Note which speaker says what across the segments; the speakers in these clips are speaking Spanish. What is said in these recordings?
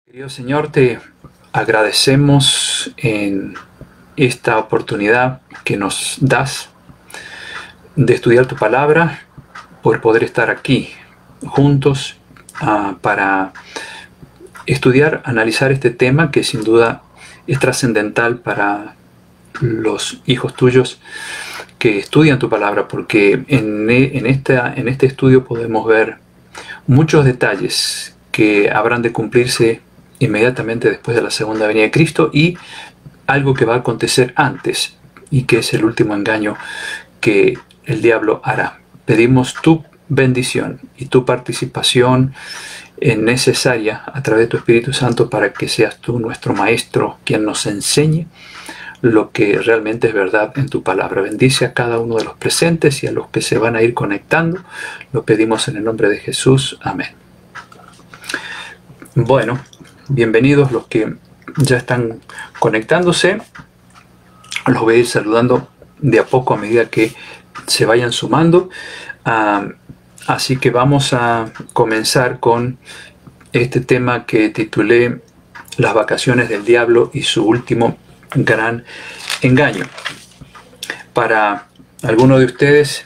Speaker 1: Querido Señor, te agradecemos en esta oportunidad que nos das de estudiar tu palabra, por poder estar aquí juntos para estudiar, analizar este tema que sin duda es trascendental para los hijos tuyos que estudian tu palabra, porque en este estudio podemos ver muchos detalles que habrán de cumplirse inmediatamente después de la segunda venida de Cristo y algo que va a acontecer antes y que es el último engaño que el diablo hará. Pedimos tu bendición y tu participación necesaria a través de tu Espíritu Santo para que seas tú nuestro Maestro quien nos enseñe lo que realmente es verdad en tu palabra. Bendice a cada uno de los presentes y a los que se van a ir conectando. Lo pedimos en el nombre de Jesús. Amén. Bueno, bienvenidos los que ya están conectándose. Los voy a ir saludando de a poco a medida que se vayan sumando. Así que vamos a comenzar con este tema que titulé Las vacaciones del diablo y su último gran engaño. Para algunos de ustedes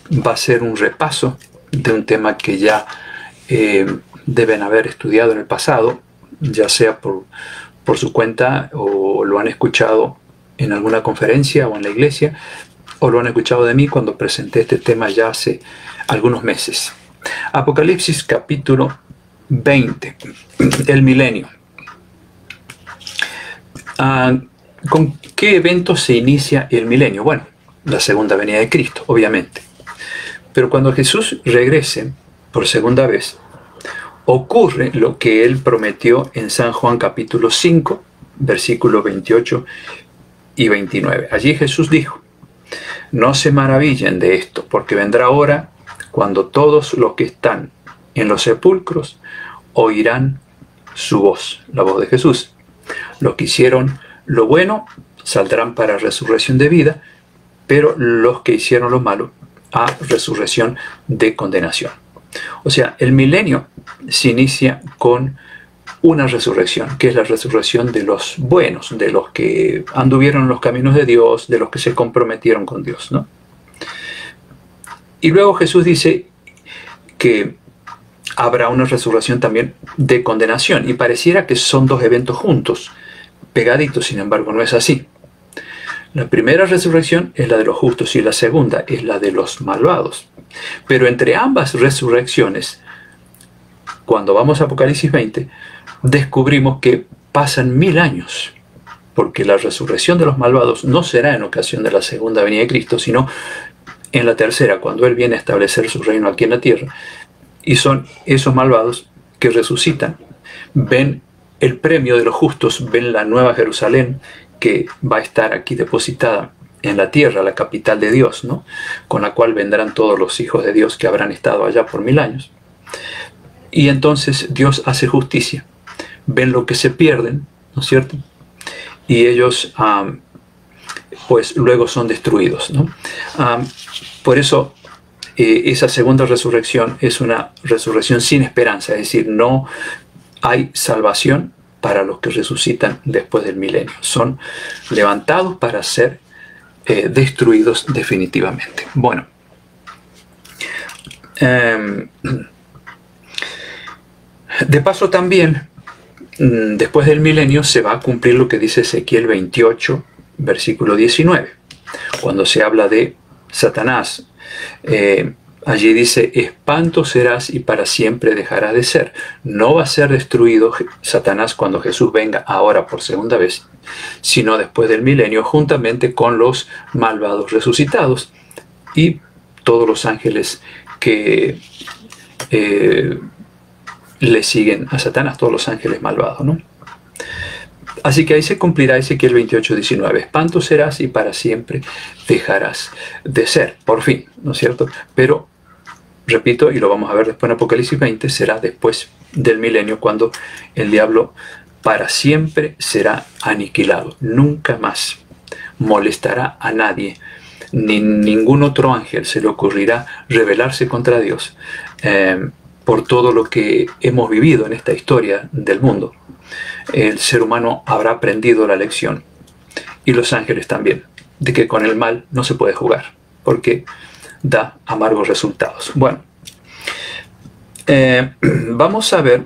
Speaker 1: va a ser un repaso de un tema que ya deben haber estudiado en el pasado, ya sea por su cuenta o lo han escuchado en alguna conferencia o en la iglesia, o lo han escuchado de mí cuando presenté este tema ya hace algunos meses. Apocalipsis capítulo 20, el milenio. ¿Con qué evento se inicia el milenio? Bueno, la segunda venida de Cristo, obviamente. Pero cuando Jesús regrese por segunda vez, ocurre lo que él prometió en San Juan capítulo 5, versículos 28 y 29. Allí Jesús dijo: no se maravillen de esto, porque vendrá hora cuando todos los que están en los sepulcros oirán su voz, la voz de Jesús. Los que hicieron lo bueno saldrán para resurrección de vida, pero los que hicieron lo malo a resurrección de condenación. O sea, el milenio se inicia con una resurrección, que es la resurrección de los buenos, de los que anduvieron en los caminos de Dios, de los que se comprometieron con Dios, ¿no? Y luego Jesús dice que habrá una resurrección también de condenación, y pareciera que son dos eventos juntos, pegaditos. Sin embargo, no es así. La primera resurrección es la de los justos y la segunda es la de los malvados. Pero entre ambas resurrecciones, cuando vamos a Apocalipsis 20, descubrimos que pasan 1000 años, porque la resurrección de los malvados no será en ocasión de la segunda venida de Cristo, sino en la tercera, cuando Él viene a establecer su reino aquí en la tierra. Y son esos malvados que resucitan, ven el premio de los justos, ven la nueva Jerusalén que va a estar aquí depositada en la tierra, la capital de Dios, ¿no? Con la cual vendrán todos los hijos de Dios que habrán estado allá por 1000 años. Y entonces Dios hace justicia. Ven lo que se pierden, ¿no es cierto? Y ellos, pues luego son destruidos, ¿no? Por eso, esa segunda resurrección es una resurrección sin esperanza, es decir, no hay salvación para los que resucitan después del milenio. Son levantados para ser destruidos definitivamente. Bueno, de paso también, después del milenio se va a cumplir lo que dice Ezequiel 28, versículo 19, cuando se habla de Satanás. Allí dice: espanto serás y para siempre dejarás de ser. No va a ser destruido Satanás cuando Jesús venga ahora por segunda vez, sino después del milenio, juntamente con los malvados resucitados y todos los ángeles que le siguen a Satanás, todos los ángeles malvados, ¿no? Así que ahí se cumplirá Ezequiel 28, 19. Espanto serás y para siempre dejarás de ser. Por fin, ¿no es cierto? Pero, repito, y lo vamos a ver después en Apocalipsis 20, será después del milenio cuando el diablo para siempre será aniquilado. Nunca más molestará a nadie, ni ningún otro ángel se le ocurrirá rebelarse contra Dios por todo lo que hemos vivido en esta historia del mundo. el ser humano habrá aprendido la lección, y los ángeles también, de que con el mal no se puede jugar, porque da amargos resultados. Bueno, vamos a ver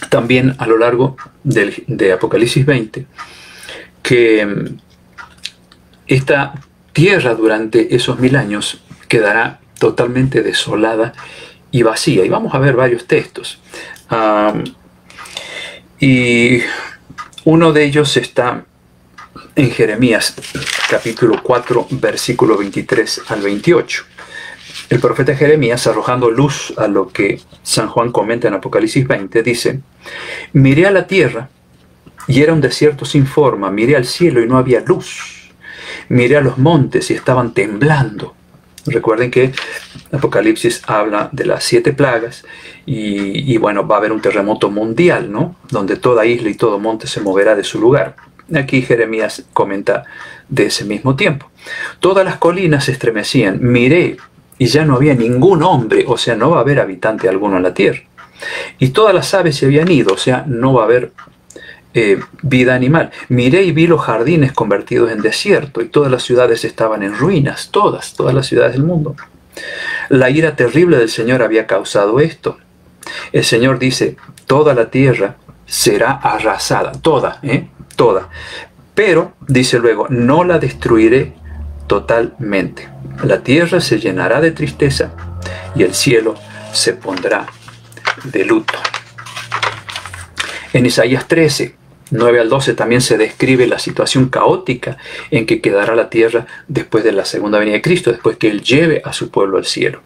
Speaker 1: también a lo largo de Apocalipsis 20 que esta tierra durante esos 1000 años quedará totalmente desolada y vacía. Y vamos a ver varios textos. Y uno de ellos está en Jeremías, capítulo 4, versículo 23 al 28. El profeta Jeremías, arrojando luz a lo que San Juan comenta en Apocalipsis 20, dice: miré a la tierra y era un desierto sin forma, miré al cielo y no había luz, miré a los montes y estaban temblando. Recuerden que Apocalipsis habla de las 7 plagas y bueno, va a haber un terremoto mundial, ¿no? Donde toda isla y todo monte se moverá de su lugar. Aquí Jeremías comenta de ese mismo tiempo. Todas las colinas se estremecían, miré y ya no había ningún hombre, o sea, no va a haber habitante alguno en la tierra. Y todas las aves se habían ido, o sea, no va a haber vida animal. Miré y vi los jardines convertidos en desierto y todas las ciudades estaban en ruinas, todas las ciudades del mundo. La ira terrible del Señor había causado esto. El Señor dice: toda la tierra será arrasada, toda. Pero, dice luego, no la destruiré totalmente. La tierra se llenará de tristeza y el cielo se pondrá de luto. En Isaías 13, 9 al 12 también se describe la situación caótica en que quedará la tierra después de la segunda venida de Cristo, después que Él lleve a su pueblo al cielo.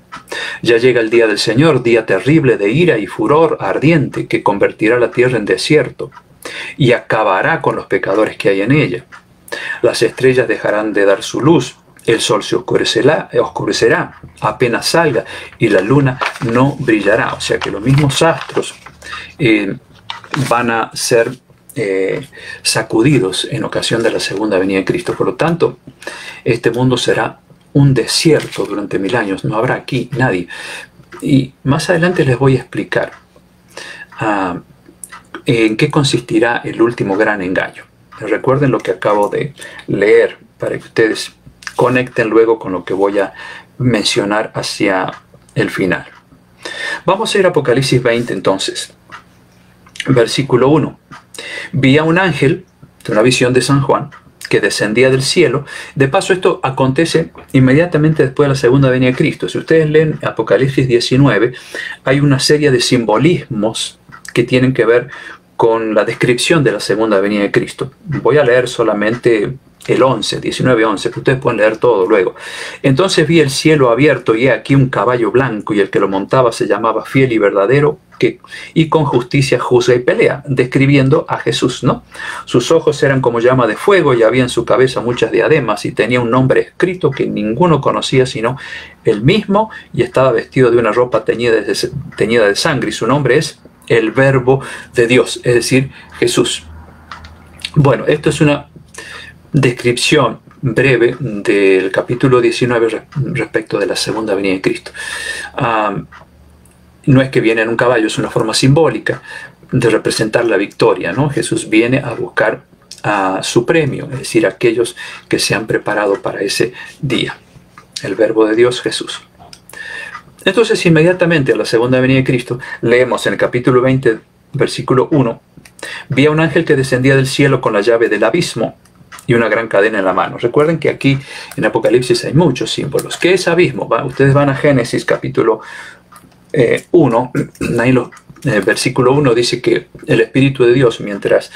Speaker 1: Ya llega el día del Señor, día terrible de ira y furor ardiente que convertirá la tierra en desierto y acabará con los pecadores que hay en ella. Las estrellas dejarán de dar su luz, el sol se oscurecerá apenas salga y la luna no brillará. O sea que los mismos astros van a ser sacudidos en ocasión de la segunda venida de Cristo. Por lo tanto, este mundo será un desierto durante 1000 años. No habrá aquí nadie. Y más adelante les voy a explicar en qué consistirá el último gran engaño. Recuerden lo que acabo de leer para que ustedes conecten luego con lo que voy a mencionar hacia el final. Vamos a ir a Apocalipsis 20 entonces. Versículo 1. Vi a un ángel, de una visión de San Juan, que descendía del cielo. De paso, esto acontece inmediatamente después de la segunda venida de Cristo. Si ustedes leen Apocalipsis 19, hay una serie de simbolismos que tienen que ver con la descripción de la segunda venida de Cristo. Voy a leer solamente el 11, 19-11, que ustedes pueden leer todo luego. Entonces vi el cielo abierto y he aquí un caballo blanco, y el que lo montaba se llamaba Fiel y Verdadero, y con justicia juzga y pelea, describiendo a Jesús, ¿no? Sus ojos eran como llama de fuego y había en su cabeza muchas diademas y tenía un nombre escrito que ninguno conocía sino él mismo, y estaba vestido de una ropa teñida de sangre, y su nombre es el Verbo de Dios, es decir, Jesús. Bueno, esto es una descripción breve del capítulo 19 respecto de la segunda venida de Cristo. No es que viene en un caballo, es una forma simbólica de representar la victoria, ¿no? Jesús viene a buscar su premio, es decir, aquellos que se han preparado para ese día. El Verbo de Dios, Jesús. Entonces, inmediatamente a la segunda venida de Cristo, leemos en el capítulo 20, versículo 1, vi a un ángel que descendía del cielo con la llave del abismo y una gran cadena en la mano. Recuerden que aquí en Apocalipsis hay muchos símbolos. ¿Qué es abismo? Ustedes van a Génesis capítulo 1, ahí versículo 1 dice que el Espíritu de Dios, mientras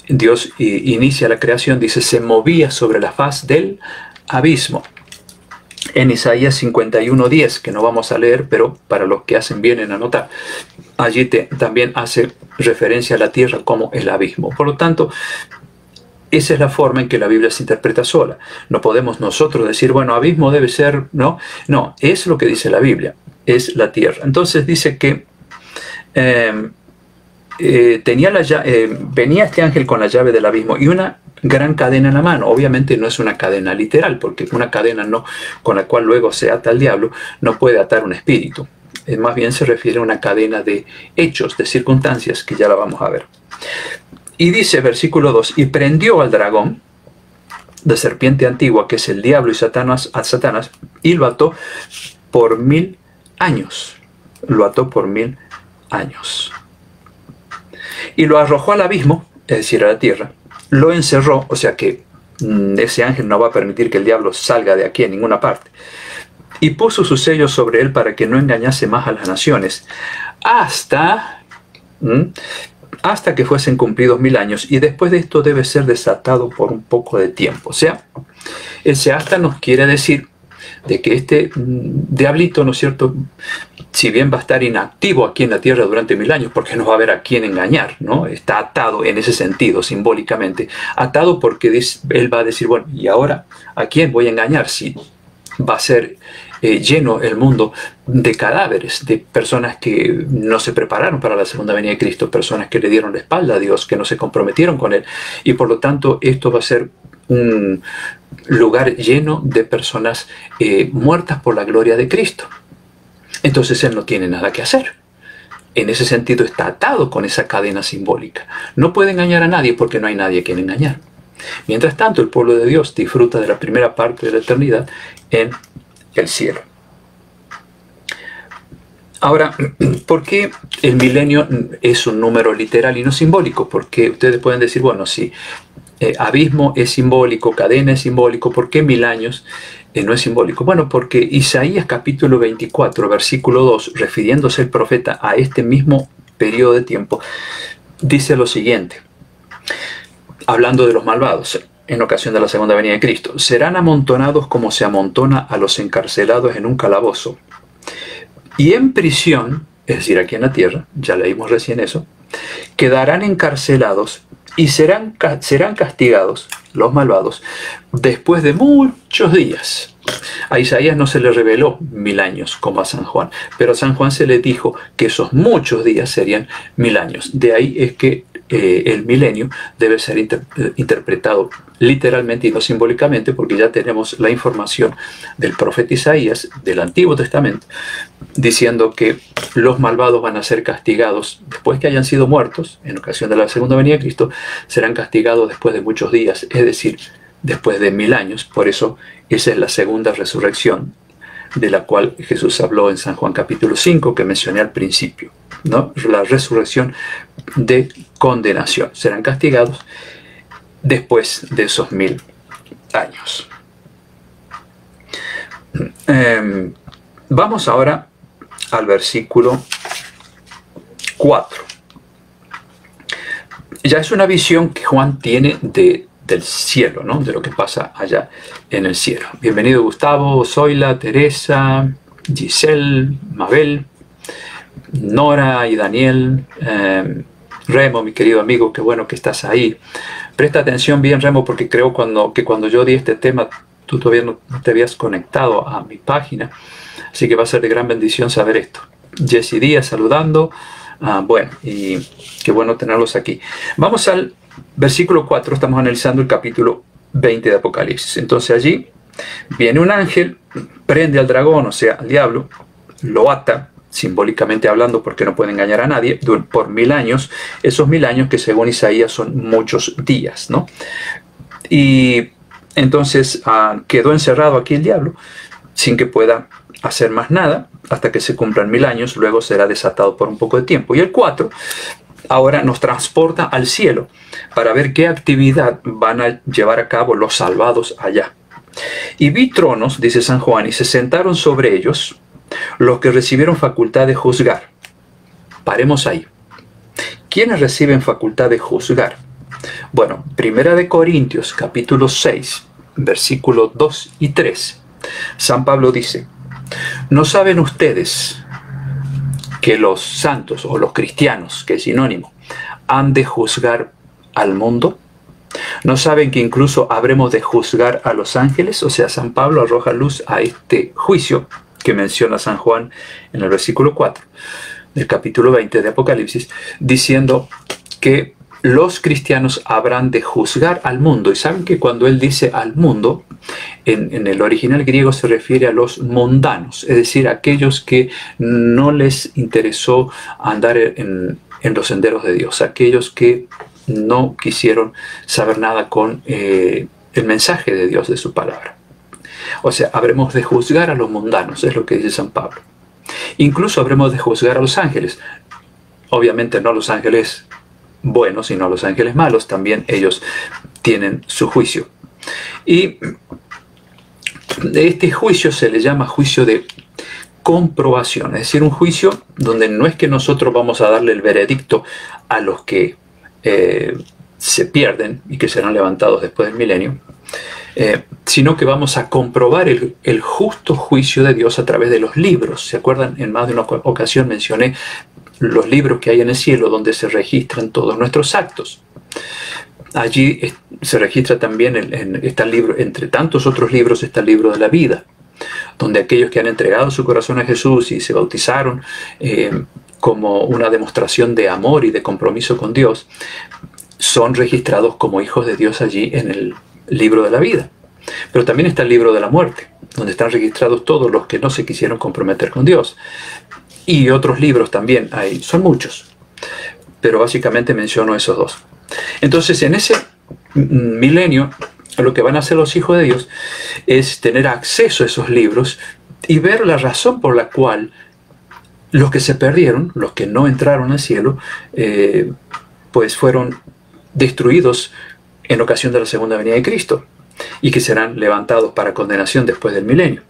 Speaker 1: Dios inicia la creación, dice, se movía sobre la faz del abismo. En Isaías 51:10, que no vamos a leer, pero para los que hacen bien en anotar, allí también hace referencia a la tierra como el abismo. Por lo tanto, esa es la forma en que la Biblia se interpreta sola. No podemos nosotros decir, bueno, abismo debe ser, ¿no? No, es lo que dice la Biblia, es la tierra. Entonces dice que venía este ángel con la llave del abismo y una gran cadena en la mano. Obviamente no es una cadena literal, porque una cadena con la cual luego se ata al diablo no puede atar un espíritu. más bien se refiere a una cadena de hechos, de circunstancias, que ya la vamos a ver. Y dice, versículo 2, y prendió al dragón, de serpiente antigua, que es el diablo y Satanás, a Satanás, y lo ató por 1000 años. Lo ató por 1000 años. Y lo arrojó al abismo, es decir, a la tierra. Lo encerró, o sea que ese ángel no va a permitir que el diablo salga de aquí a ninguna parte. Y puso su sello sobre él para que no engañase más a las naciones, hasta que fuesen cumplidos 1000 años. Y después de esto debe ser desatado por un poco de tiempo. O sea, ese hasta nos quiere decir de que este diablito, ¿no es cierto?, si bien va a estar inactivo aquí en la tierra durante 1000 años, porque no va a haber a quién engañar, ¿no? Está atado en ese sentido, simbólicamente. Atado porque él va a decir, bueno, ¿y ahora a quién voy a engañar? Si va a ser lleno el mundo de cadáveres, de personas que no se prepararon para la segunda venida de Cristo, personas que le dieron la espalda a Dios, que no se comprometieron con Él. Y por lo tanto, esto va a ser un lugar lleno de personas muertas por la gloria de Cristo. Entonces Él no tiene nada que hacer. En ese sentido está atado con esa cadena simbólica. No puede engañar a nadie porque no hay nadie a quien engañar. Mientras tanto, el pueblo de Dios disfruta de la primera parte de la eternidad en el cielo. Ahora, ¿por qué el milenio es un número literal y no simbólico? Porque ustedes pueden decir, bueno, si abismo es simbólico, cadena es simbólico, ¿por qué 1000 años no es simbólico? Bueno, porque Isaías capítulo 24, versículo 2, refiriéndose el profeta a este mismo periodo de tiempo, dice lo siguiente, hablando de los malvados, en ocasión de la segunda venida de Cristo: serán amontonados como se amontona a los encarcelados en un calabozo, y en prisión, es decir, aquí en la tierra, ya leímos recién eso, quedarán encarcelados y serán castigados, los malvados, después de muchos días. A Isaías no se le reveló 1000 años como a San Juan, pero a San Juan se le dijo que esos muchos días serían 1000 años. De ahí es que el milenio debe ser interpretado literalmente y no simbólicamente, porque ya tenemos la información del profeta Isaías del Antiguo Testamento diciendo que los malvados van a ser castigados después que hayan sido muertos. En ocasión de la segunda venida de Cristo serán castigados después de muchos días, es decir, después de 1000 años. Por eso esa es la segunda resurrección de la cual Jesús habló en San Juan capítulo 5, que mencioné al principio, ¿no? La resurrección de condenación. Serán castigados después de esos 1000 años. Vamos ahora al versículo 4. Ya es una visión que Juan tiene del cielo, ¿no? De lo que pasa allá en el cielo. Bienvenido Gustavo, Zoila, Teresa, Giselle, Mabel, Nora y Daniel, Remo, mi querido amigo, qué bueno que estás ahí. Presta atención bien, Remo, porque creo que cuando yo di este tema, tú todavía no te habías conectado a mi página, así que va a ser de gran bendición saber esto. Jessy Díaz saludando, bueno, y qué bueno tenerlos aquí. Vamos al versículo 4, estamos analizando el capítulo 20 de Apocalipsis. Entonces allí viene un ángel, prende al dragón, o sea, al diablo, lo ata, simbólicamente hablando, porque no puede engañar a nadie, por 1000 años, esos 1000 años que según Isaías son muchos días, ¿no? Y entonces quedó encerrado aquí el diablo, sin que pueda hacer más nada, hasta que se cumplan 1000 años, luego será desatado por un poco de tiempo. Y el 4 ahora nos transporta al cielo, para ver qué actividad van a llevar a cabo los salvados allá. Y vi tronos, dice San Juan, y se sentaron sobre ellos los que recibieron facultad de juzgar. Paremos ahí. ¿Quiénes reciben facultad de juzgar? Bueno, Primera de Corintios, capítulo 6, versículos 2 y 3. San Pablo dice: ¿no saben ustedes que los santos o los cristianos, que es sinónimo, han de juzgar al mundo? ¿No saben que incluso habremos de juzgar a los ángeles? O sea, San Pablo arroja luz a este juicio que menciona San Juan en el versículo 4 del capítulo 20 de Apocalipsis, diciendo que los cristianos habrán de juzgar al mundo. Y saben que cuando él dice al mundo, En el original griego se refiere a los mundanos, es decir, aquellos que no les interesó andar en los senderos de Dios, aquellos que no quisieron saber nada con el mensaje de Dios, de su palabra. O sea, habremos de juzgar a los mundanos, es lo que dice San Pablo. Incluso habremos de juzgar a los ángeles. Obviamente no a los ángeles buenos, sino a los ángeles malos. También ellos tienen su juicio. Y este juicio se le llama juicio de comprobación. Es decir, un juicio donde no es que nosotros vamos a darle el veredicto a los que se pierden y que serán levantados después del milenio, sino que vamos a comprobar el justo juicio de Dios a través de los libros. ¿Se acuerdan? En más de una ocasión mencioné los libros que hay en el cielo donde se registran todos nuestros actos. Allí se registra también, está el libro, entre tantos otros libros, está el libro de la vida, donde aquellos que han entregado su corazón a Jesús y se bautizaron como una demostración de amor y de compromiso con Dios, son registrados como hijos de Dios allí en el libro de la vida. Pero también está el libro de la muerte, donde están registrados todos los que no se quisieron comprometer con Dios. Y otros libros también hay, son muchos, pero básicamente menciono esos dos. Entonces, en ese milenio, lo que van a hacer los hijos de Dios es tener acceso a esos libros y ver la razón por la cual los que se perdieron, los que no entraron al cielo, pues fueron destruidos en ocasión de la segunda venida de Cristo, y que serán levantados para condenación después del milenio.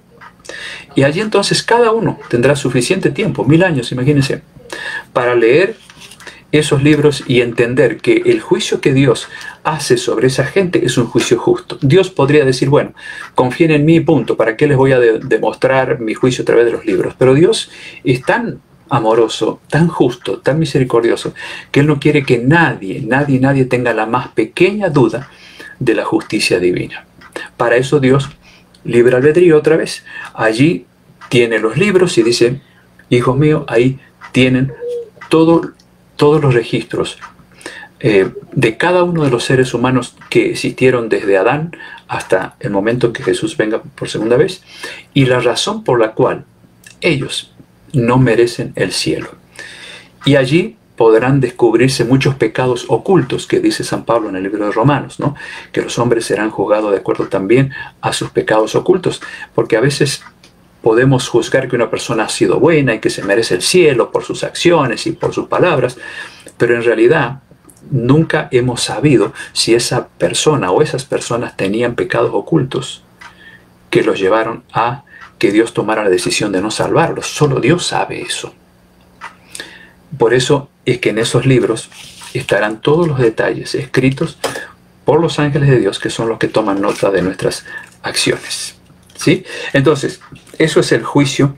Speaker 1: Y allí entonces cada uno tendrá suficiente tiempo, 1000 años, imagínense, para leer esos libros y entender que el juicio que Dios hace sobre esa gente es un juicio justo. Dios podría decir, bueno, confíen en mí, punto, ¿para qué les voy a demostrar mi juicio a través de los libros? Pero Dios es tan amoroso, tan justo, tan misericordioso, que Él no quiere que nadie tenga la más pequeña duda de la justicia divina. Para eso Dios, libre albedrío otra vez, allí tiene los libros y dice, hijos míos, ahí tienen todos los registros de cada uno de los seres humanos que existieron desde Adán hasta el momento en que Jesús venga por segunda vez, y la razón por la cual ellos no merecen el cielo. Y allí podrán descubrirse muchos pecados ocultos que dice San Pablo en el libro de Romanos, ¿no? Que los hombres serán juzgados de acuerdo también a sus pecados ocultos, porque a veces podemos juzgar que una persona ha sido buena y que se merece el cielo por sus acciones y por sus palabras, pero en realidad nunca hemos sabido si esa persona o esas personas tenían pecados ocultos que los llevaron a que Dios tomara la decisión de no salvarlos. Solo Dios sabe eso. Por eso es que en esos libros estarán todos los detalles escritos por los ángeles de Dios, que son los que toman nota de nuestras acciones. ¿Sí? Entonces, eso es el juicio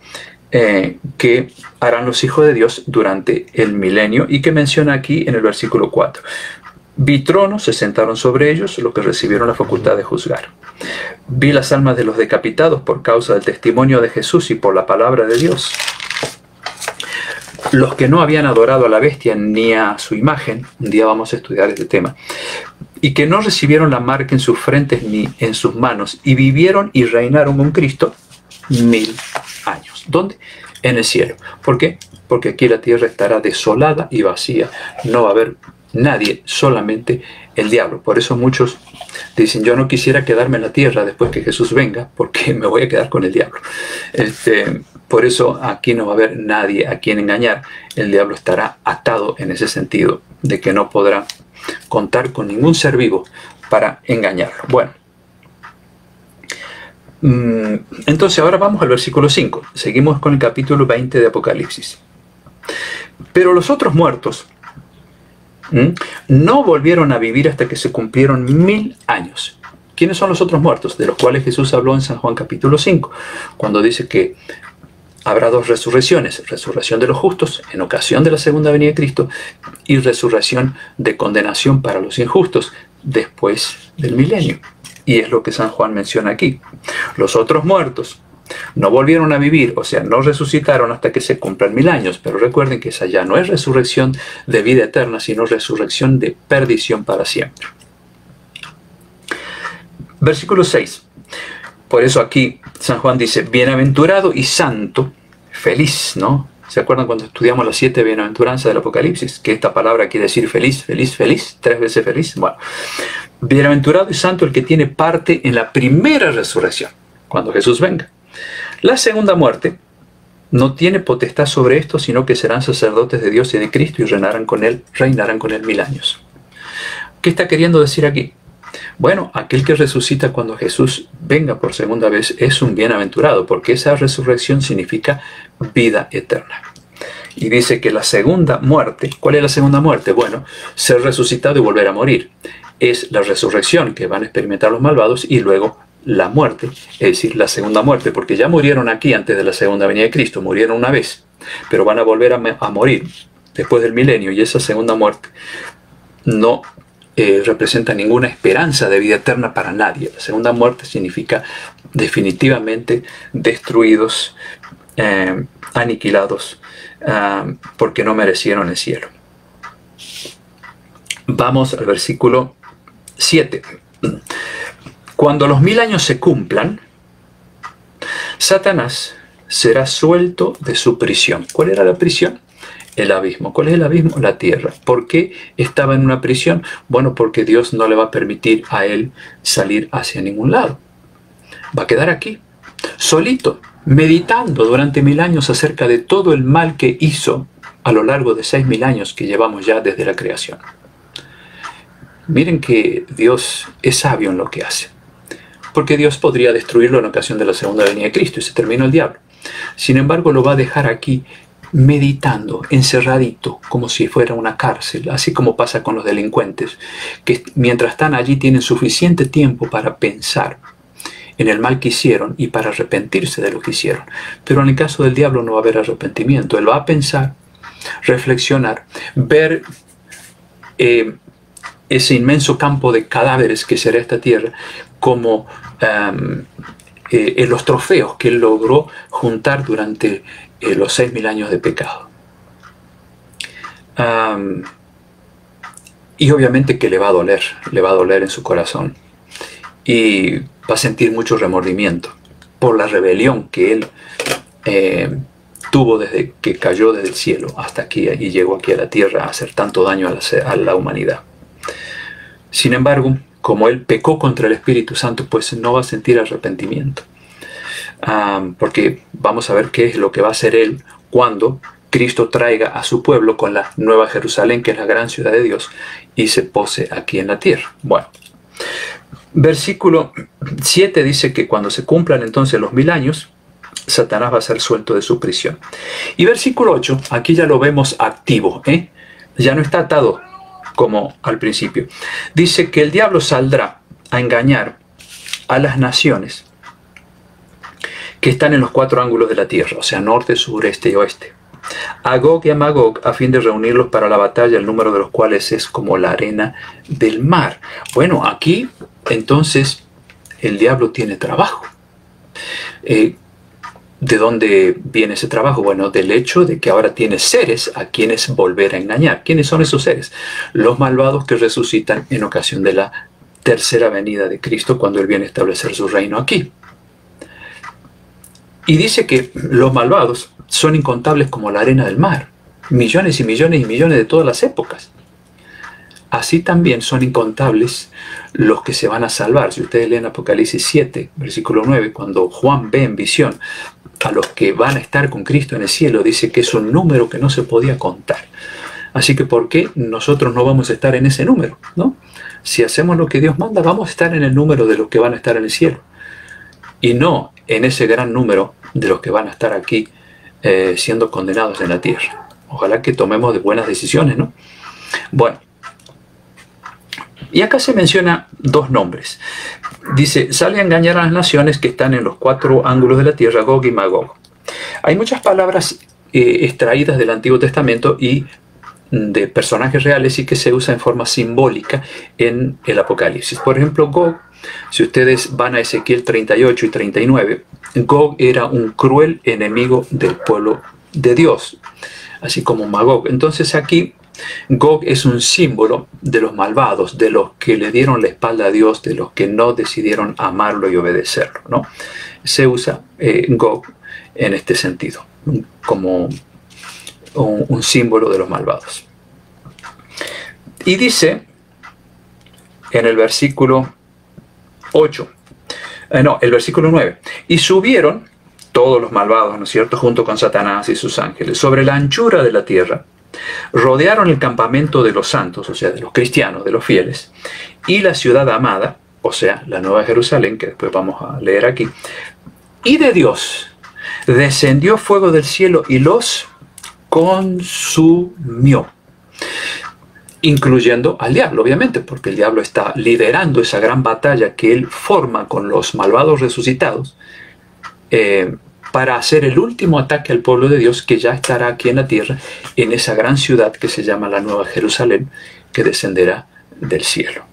Speaker 1: que harán los hijos de Dios durante el milenio y que menciona aquí en el versículo 4. Vi tronos, se sentaron sobre ellos los que recibieron la facultad de juzgar. Vi las almas de los decapitados por causa del testimonio de Jesús y por la palabra de Dios. Los que no habían adorado a la bestia ni a su imagen, un día vamos a estudiar este tema, y que no recibieron la marca en sus frentes ni en sus manos, y vivieron y reinaron con Cristo 1000 años. ¿Dónde? En el cielo. ¿Por qué? Porque aquí la tierra estará desolada y vacía. No va a haber nadie, solamente el diablo. Por eso muchos dicen, yo no quisiera quedarme en la tierra después que Jesús venga, porque me voy a quedar con el diablo. Por eso aquí no va a haber nadie a quien engañar. El diablo estará atado en ese sentido, de que no podrá contar con ningún ser vivo para engañarlo. Bueno, entonces ahora vamos al versículo 5. Seguimos con el capítulo 20 de Apocalipsis. Pero los otros muertos no volvieron a vivir hasta que se cumplieron 1000 años. ¿Quiénes son los otros muertos? De los cuales Jesús habló en San Juan capítulo 5, cuando dice que habrá dos resurrecciones: resurrección de los justos en ocasión de la segunda venida de Cristo y resurrección de condenación para los injustos después del milenio. Y es lo que San Juan menciona aquí. Los otros muertos no volvieron a vivir, o sea, no resucitaron hasta que se cumplan 1000 años. Pero recuerden que esa ya no es resurrección de vida eterna, sino resurrección de perdición para siempre. Versículo 6. Por eso aquí San Juan dice, bienaventurado y santo, feliz, ¿no? ¿Se acuerdan cuando estudiamos las 7 bienaventuranzas del Apocalipsis? Que esta palabra quiere decir feliz, feliz, feliz, 3 veces feliz. Bueno, bienaventurado y santo el que tiene parte en la primera resurrección, cuando Jesús venga. La segunda muerte no tiene potestad sobre esto, sino que serán sacerdotes de Dios y de Cristo y reinarán con él 1000 años. ¿Qué está queriendo decir aquí? Bueno, aquel que resucita cuando Jesús venga por segunda vez es un bienaventurado, porque esa resurrección significa vida eterna. Y dice que la segunda muerte, ¿cuál es la segunda muerte? Bueno, ser resucitado y volver a morir. Es la resurrección que van a experimentar los malvados y luego la muerte, es decir, la segunda muerte, porque ya murieron aquí antes de la segunda venida de Cristo, murieron una vez, pero van a volver a morir después del milenio, y esa segunda muerte no representa ninguna esperanza de vida eterna para nadie. La segunda muerte significa definitivamente destruidos, aniquilados, porque no merecieron el cielo. Vamos al versículo 7. Cuando los 1000 años se cumplan, Satanás será suelto de su prisión. ¿Cuál era la prisión? El abismo. ¿Cuál es el abismo? La tierra. ¿Por qué estaba en una prisión? Bueno, porque Dios no le va a permitir a él salir hacia ningún lado. Va a quedar aquí, solito, meditando durante 1000 años acerca de todo el mal que hizo a lo largo de 6000 años que llevamos ya desde la creación. Miren que Dios es sabio en lo que hace. Porque Dios podría destruirlo en ocasión de la segunda venida de Cristo y se terminó el diablo. Sin embargo, lo va a dejar aquí meditando, encerradito, como si fuera una cárcel, así como pasa con los delincuentes, que mientras están allí tienen suficiente tiempo para pensar en el mal que hicieron y para arrepentirse de lo que hicieron. Pero en el caso del diablo no va a haber arrepentimiento. Él va a pensar, reflexionar, ver ese inmenso campo de cadáveres que será esta tierra como los trofeos que él logró juntar durante los 6000 años de pecado. Y obviamente que le va a doler en su corazón. Y va a sentir mucho remordimiento por la rebelión que él tuvo desde que cayó desde el cielo hasta aquí y llegó aquí a la tierra a hacer tanto daño a la humanidad. Sin embargo, como él pecó contra el Espíritu Santo, pues no va a sentir arrepentimiento. Porque vamos a ver qué es lo que va a hacer él cuando Cristo traiga a su pueblo con la Nueva Jerusalén, que es la gran ciudad de Dios, y se pose aquí en la tierra. Bueno, versículo 7 dice que cuando se cumplan entonces los 1000 años, Satanás va a ser suelto de su prisión. Y versículo 8, aquí ya lo vemos activo, ya no está atado como al principio. Dice que el diablo saldrá a engañar a las naciones que están en los 4 ángulos de la tierra, o sea, norte, sur, este y oeste, a Gog y a Magog, a fin de reunirlos para la batalla, el número de los cuales es como la arena del mar. Bueno, aquí entonces el diablo tiene trabajo. ¿De dónde viene ese trabajo? Bueno, del hecho de que ahora tiene seres a quienes volver a engañar. ¿Quiénes son esos seres? Los malvados que resucitan en ocasión de la tercera venida de Cristo, cuando Él viene a establecer su reino aquí. Y dice que los malvados son incontables como la arena del mar. Millones y millones y millones de todas las épocas. Así también son incontables los que se van a salvar. Si ustedes leen Apocalipsis 7, versículo 9, cuando Juan ve en visión a los que van a estar con Cristo en el cielo, dice que es un número que no se podía contar. Así que ¿por qué nosotros no vamos a estar en ese número? ¿No? Si hacemos lo que Dios manda, vamos a estar en el número de los que van a estar en el cielo. Y no en ese gran número de los que van a estar aquí siendo condenados en la tierra. Ojalá que tomemos de buenas decisiones, ¿no? Bueno. Y acá se menciona 2 nombres. Dice, sale a engañar a las naciones que están en los 4 ángulos de la tierra, Gog y Magog. Hay muchas palabras extraídas del Antiguo Testamento y de personajes reales y que se usa en forma simbólica en el Apocalipsis. Por ejemplo, Gog, si ustedes van a Ezequiel 38 y 39, Gog era un cruel enemigo del pueblo de Dios, así como Magog. Entonces aquí Gog es un símbolo de los malvados, de los que le dieron la espalda a Dios, de los que no decidieron amarlo y obedecerlo, ¿no? Se usa Gog en este sentido, como un símbolo de los malvados. Y dice en el versículo 8, el versículo 9, y subieron todos los malvados, ¿no es cierto?, junto con Satanás y sus ángeles, sobre la anchura de la tierra, rodearon el campamento de los santos, o sea, de los cristianos, de los fieles, y la ciudad amada, o sea, la Nueva Jerusalén, que después vamos a leer aquí, y de Dios descendió fuego del cielo y los consumió, incluyendo al diablo, obviamente, porque el diablo está liderando esa gran batalla que él forma con los malvados resucitados, para hacer el último ataque al pueblo de Dios que ya estará aquí en la tierra, en esa gran ciudad que se llama la Nueva Jerusalén, que descenderá del cielo.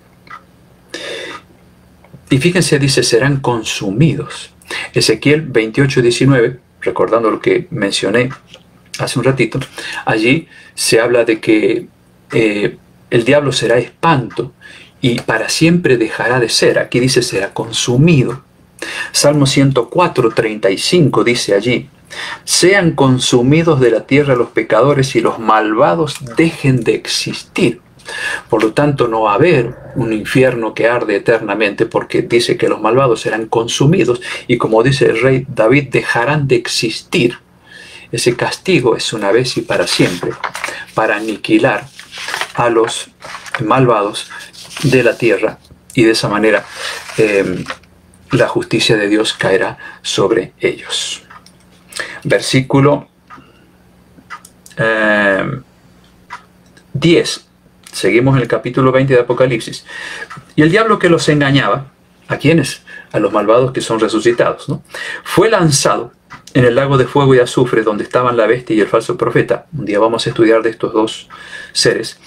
Speaker 1: Y fíjense, dice, serán consumidos. Ezequiel 28:19, recordando lo que mencioné hace un ratito, allí se habla de que el diablo será espanto y para siempre dejará de ser. Aquí dice será consumido. Salmo 104:35 dice allí, sean consumidos de la tierra los pecadores y los malvados dejen de existir. Por lo tanto, no va a haber un infierno que arde eternamente, porque dice que los malvados serán consumidos y, como dice el rey David, dejarán de existir. Ese castigo es una vez y para siempre, para aniquilar a los malvados de la tierra, y de esa manera la justicia de Dios caerá sobre ellos. Versículo 10. Seguimos en el capítulo 20 de Apocalipsis. Y el diablo que los engañaba, ¿a quiénes? A los malvados que son resucitados, ¿no? Fue lanzado en el lago de fuego y azufre, donde estaban la bestia y el falso profeta. Un día vamos a estudiar de estos dos seres.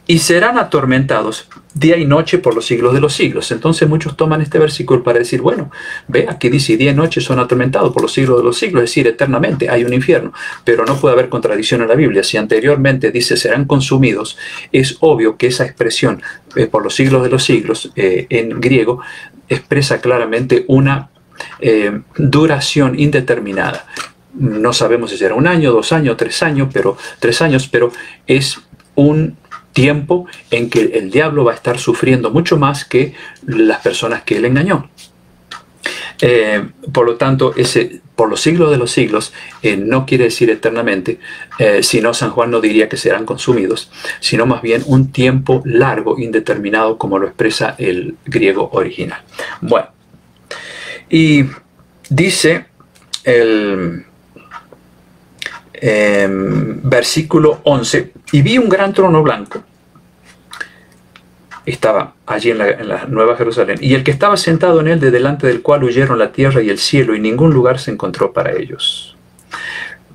Speaker 1: Y serán atormentados día y noche por los siglos de los siglos. Entonces muchos toman este versículo para decir, bueno, ve, aquí dice día y noche son atormentados por los siglos de los siglos, es decir, eternamente hay un infierno. Pero no puede haber contradicción en la Biblia. Si anteriormente dice serán consumidos, es obvio que esa expresión por los siglos de los siglos en griego expresa claramente una duración indeterminada. No sabemos si será 1 año, 2 años, 3 años, pero 3 años, pero es un tiempo en que el diablo va a estar sufriendo mucho más que las personas que él engañó. Por lo tanto, ese por los siglos de los siglos no quiere decir eternamente, sino San Juan no diría que serán consumidos, sino más bien un tiempo largo, indeterminado, como lo expresa el griego original. Bueno, y dice el versículo 11, y vi un gran trono blanco, estaba allí en la Nueva Jerusalén, y el que estaba sentado en él, de delante del cual huyeron la tierra y el cielo, y ningún lugar se encontró para ellos.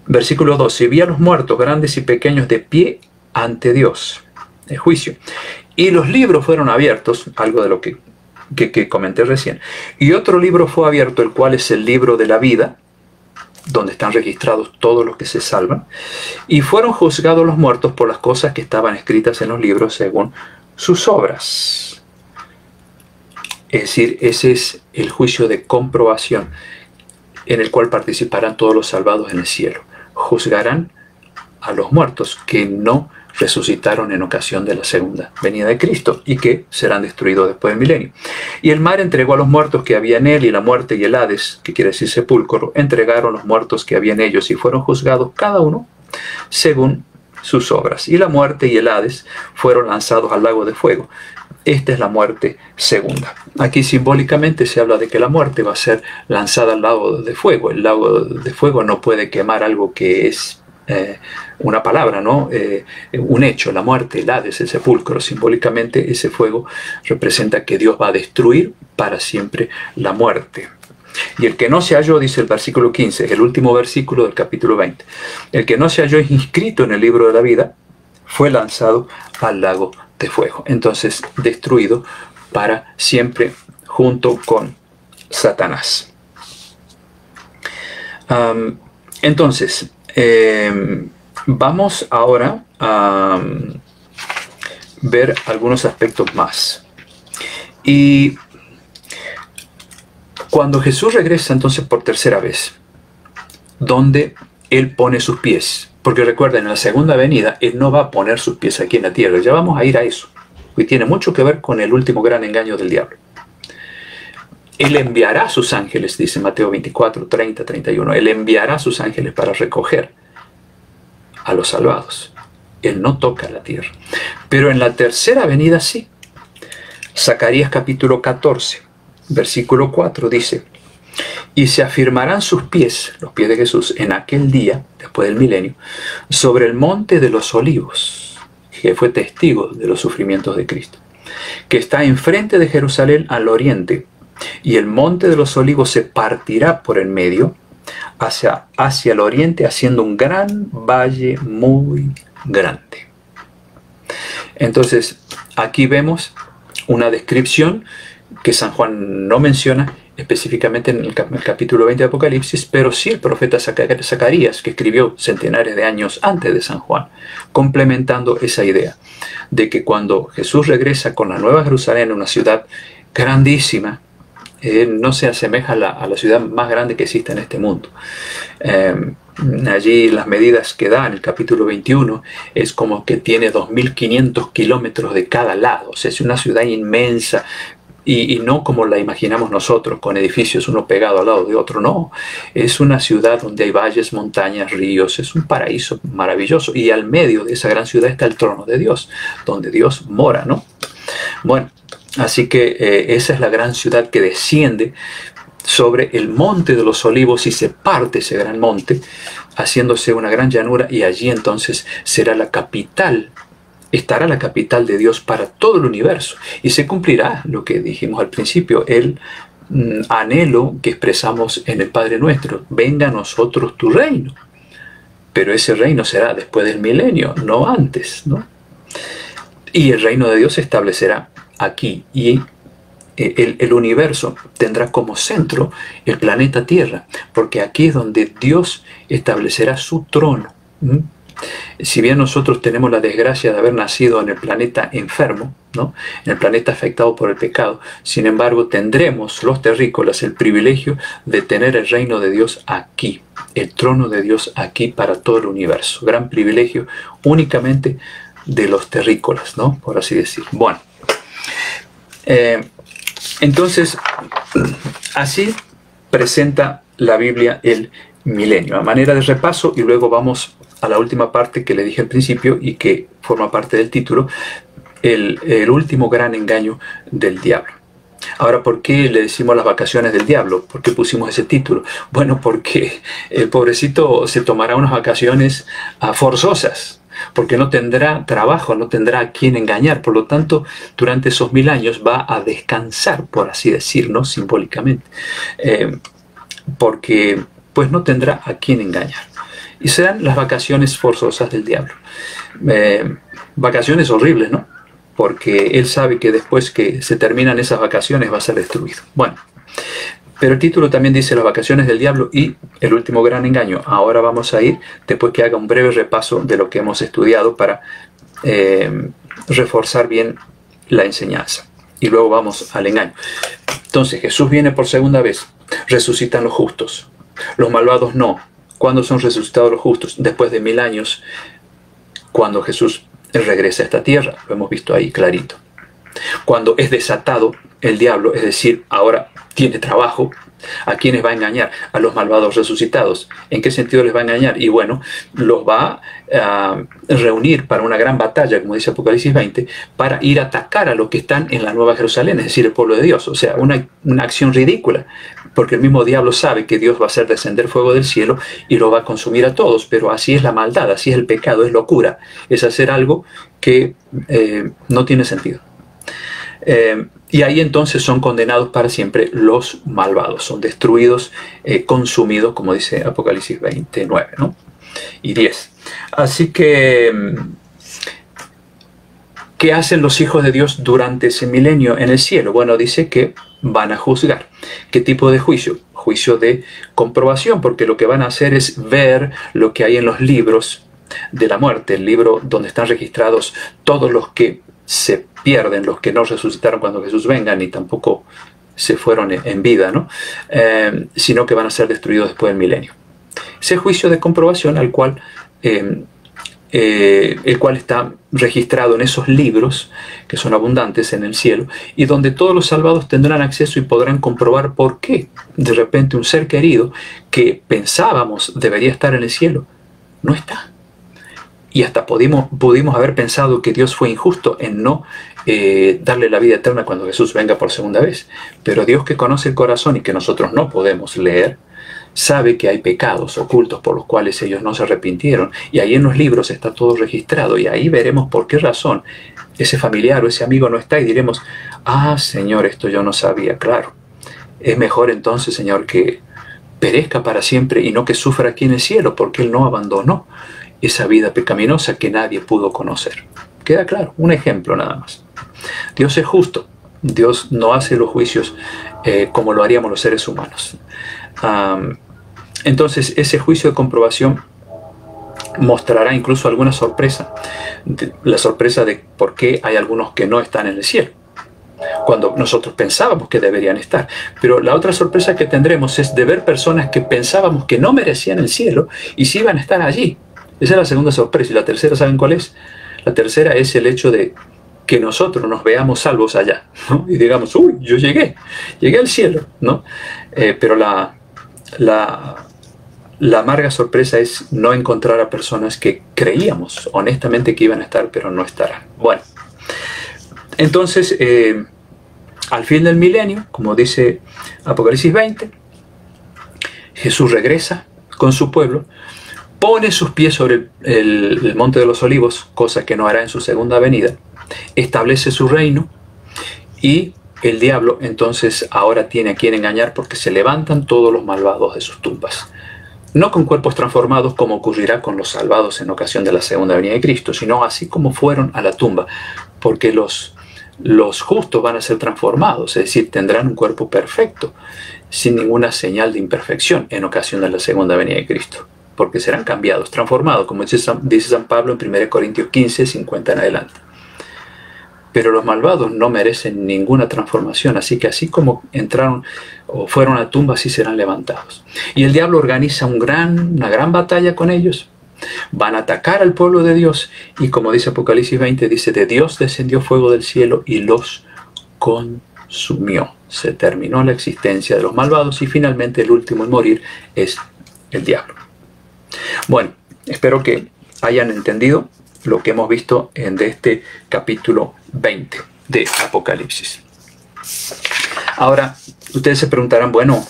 Speaker 1: Versículo 12, vi a los muertos, grandes y pequeños, de pie ante Dios, el juicio, y los libros fueron abiertos, algo de lo que comenté recién, y otro libro fue abierto, el cual es el libro de la vida, donde están registrados todos los que se salvan, y fueron juzgados los muertos por las cosas que estaban escritas en los libros según sus obras. Es decir, ese es el juicio de comprobación en el cual participarán todos los salvados en el cielo. Juzgarán a los muertos que no resucitaron en ocasión de la segunda venida de Cristo y que serán destruidos después del milenio. Y el mar entregó a los muertos que había en él, y la muerte y el Hades, que quiere decir sepulcro, entregaron los muertos que había en ellos y fueron juzgados cada uno según sus obras. Y la muerte y el Hades fueron lanzados al lago de fuego. Esta es la muerte segunda. Aquí simbólicamente se habla de que la muerte va a ser lanzada al lago de fuego. El lago de fuego no puede quemar algo que es una palabra, ¿no? Un hecho, la muerte, el Hades, el sepulcro. Simbólicamente ese fuego representa que Dios va a destruir para siempre la muerte. Y el que no se halló, dice el versículo 15, es el último versículo del capítulo 20. El que no se halló inscrito en el libro de la vida fue lanzado al lago de fuego. Entonces, destruido para siempre junto con Satanás. Entonces, Vamos ahora a ver algunos aspectos más. Y cuando Jesús regresa entonces por tercera vez, ¿dónde Él pone sus pies? Porque recuerden, en la segunda venida, Él no va a poner sus pies aquí en la tierra. Ya vamos a ir a eso. Y tiene mucho que ver con el último gran engaño del diablo. Él enviará a sus ángeles, dice Mateo 24, 30, 31. Él enviará a sus ángeles para recoger a los salvados. Él no toca la tierra. Pero en la tercera venida sí. Zacarías capítulo 14, versículo 4 dice: y se afirmarán sus pies, los pies de Jesús, en aquel día, después del milenio, sobre el monte de los olivos, que fue testigo de los sufrimientos de Cristo, que está enfrente de Jerusalén al oriente, y el monte de los olivos se partirá por el medio hacia el oriente, haciendo un gran valle muy grande. Entonces, aquí vemos una descripción que San Juan no menciona específicamente en el capítulo 20 de Apocalipsis, pero sí el profeta Zacarías, que escribió centenares de años antes de San Juan, complementando esa idea de que cuando Jesús regresa con la Nueva Jerusalén, una ciudad grandísima, no se asemeja a la ciudad más grande que existe en este mundo. Allí las medidas que da en el capítulo 21 es como que tiene 2.500 kilómetros de cada lado. O sea, es una ciudad inmensa y no como la imaginamos nosotros, con edificios uno pegado al lado de otro. No, es una ciudad donde hay valles, montañas, ríos. Es un paraíso maravilloso. Y al medio de esa gran ciudad está el trono de Dios, donde Dios mora, ¿no? Bueno, así que esa es la gran ciudad que desciende sobre el monte de los olivos y se parte ese gran monte, haciéndose una gran llanura, y allí entonces será la capital, estará la capital de Dios para todo el universo. Y se cumplirá lo que dijimos al principio, el anhelo que expresamos en el Padre Nuestro: venga a nosotros tu reino. Pero ese reino será después del milenio, no antes, ¿no? Y el reino de Dios se establecerá aquí, y el universo tendrá como centro el planeta Tierra, porque aquí es donde Dios establecerá su trono. Si bien nosotros tenemos la desgracia de haber nacido en el planeta enfermo, ¿no?, en el planeta afectado por el pecado, sin embargo tendremos los terrícolas el privilegio de tener el reino de Dios aquí, el trono de Dios aquí para todo el universo. Gran privilegio únicamente de los terrícolas, ¿no?, por así decir. Bueno, entonces, así presenta la Biblia el milenio, a manera de repaso, y luego vamos a la última parte que le dije al principio y que forma parte del título, el último gran engaño del diablo. Ahora, ¿por qué le decimos las vacaciones del diablo? ¿Por qué pusimos ese título? Bueno, porque el pobrecito se tomará unas vacaciones forzosas, porque no tendrá trabajo, no tendrá a quién engañar. Por lo tanto, durante esos 1000 años va a descansar, por así decirlo, simbólicamente, porque pues no tendrá a quién engañar. Y serán las vacaciones forzosas del diablo. Vacaciones horribles, ¿no? Porque él sabe que después que se terminan esas vacaciones va a ser destruido. Bueno, pero el título también dice las vacaciones del diablo y el último gran engaño. Ahora vamos a ir, después que haga un breve repaso de lo que hemos estudiado, para reforzar bien la enseñanza. Y luego vamos al engaño. Entonces, Jesús viene por segunda vez. Resucitan los justos. Los malvados no. ¿Cuándo son resucitados los justos? Después de 1000 años, cuando Jesús regresa a esta tierra. Lo hemos visto ahí clarito. Cuando es desatado el diablo, es decir, ahora tiene trabajo, ¿a quiénes va a engañar? A los malvados resucitados. ¿En qué sentido les va a engañar? Y bueno, los va a reunir para una gran batalla, como dice Apocalipsis 20, para ir a atacar a los que están en la Nueva Jerusalén, es decir, el pueblo de Dios. O sea, una acción ridícula, porque el mismo diablo sabe que Dios va a hacer descender fuego del cielo y lo va a consumir a todos, pero así es la maldad, así es el pecado, es locura, es hacer algo que no tiene sentido. Y ahí entonces son condenados para siempre los malvados, son destruidos, consumidos, como dice Apocalipsis 29, ¿no?, y 10. Así que, ¿qué hacen los hijos de Dios durante ese milenio en el cielo? Bueno, dice que van a juzgar. ¿Qué tipo de juicio? Juicio de comprobación, porque lo que van a hacer es ver lo que hay en los libros de la muerte, el libro donde están registrados todos los que se pierden, los que no resucitaron cuando Jesús venga, ni tampoco se fueron en vida, ¿no? Sino que van a ser destruidos después del milenio. Ese juicio de comprobación al cual, el cual está registrado en esos libros, que son abundantes en el cielo, y donde todos los salvados tendrán acceso y podrán comprobar por qué de repente un ser querido que pensábamos debería estar en el cielo, no está. Y hasta pudimos haber pensado que Dios fue injusto en no darle la vida eterna cuando Jesús venga por segunda vez. Pero Dios, que conoce el corazón y que nosotros no podemos leer, sabe que hay pecados ocultos por los cuales ellos no se arrepintieron. Y ahí en los libros está todo registrado. Y ahí veremos por qué razón ese familiar o ese amigo no está. Y diremos, ah, Señor, esto yo no sabía. Claro, es mejor entonces, Señor, que perezca para siempre y no que sufra aquí en el cielo, porque Él no abandonó esa vida pecaminosa que nadie pudo conocer. Queda claro, un ejemplo nada más. Dios es justo. Dios no hace los juicios como lo haríamos los seres humanos. Entonces, ese juicio de comprobación mostrará incluso alguna sorpresa. La sorpresa de por qué hay algunos que no están en el cielo, cuando nosotros pensábamos que deberían estar. Pero la otra sorpresa que tendremos es de ver personas que pensábamos que no merecían el cielo y sí iban a estar allí. Esa es la segunda sorpresa. Y la tercera, ¿saben cuál es? La tercera es el hecho de que nosotros nos veamos salvos allá, ¿no? Y digamos, uy, yo llegué al cielo, ¿no? Pero la amarga sorpresa es no encontrar a personas que creíamos honestamente que iban a estar, pero no estarán. Bueno, entonces, al fin del milenio, como dice Apocalipsis 20, Jesús regresa con su pueblo, pone sus pies sobre el monte de los olivos, cosa que no hará en su segunda venida, establece su reino, y el diablo entonces ahora tiene a quien engañar, porque se levantan todos los malvados de sus tumbas. No con cuerpos transformados como ocurrirá con los salvados en ocasión de la segunda venida de Cristo, sino así como fueron a la tumba, porque los justos van a ser transformados, es decir, tendrán un cuerpo perfecto, sin ninguna señal de imperfección en ocasión de la segunda venida de Cristo, porque serán cambiados, transformados, como dice San Pablo en 1 Corintios 15, 50 en adelante. Pero los malvados no merecen ninguna transformación, así que así como entraron o fueron a la tumba, así serán levantados. Y el diablo organiza una gran batalla con ellos. Van a atacar al pueblo de Dios, y como dice Apocalipsis 20, dice, de Dios descendió fuego del cielo y los consumió. Se terminó la existencia de los malvados, y finalmente el último en morir es el diablo. Bueno, espero que hayan entendido lo que hemos visto de este capítulo 20 de Apocalipsis. Ahora, ustedes se preguntarán, bueno,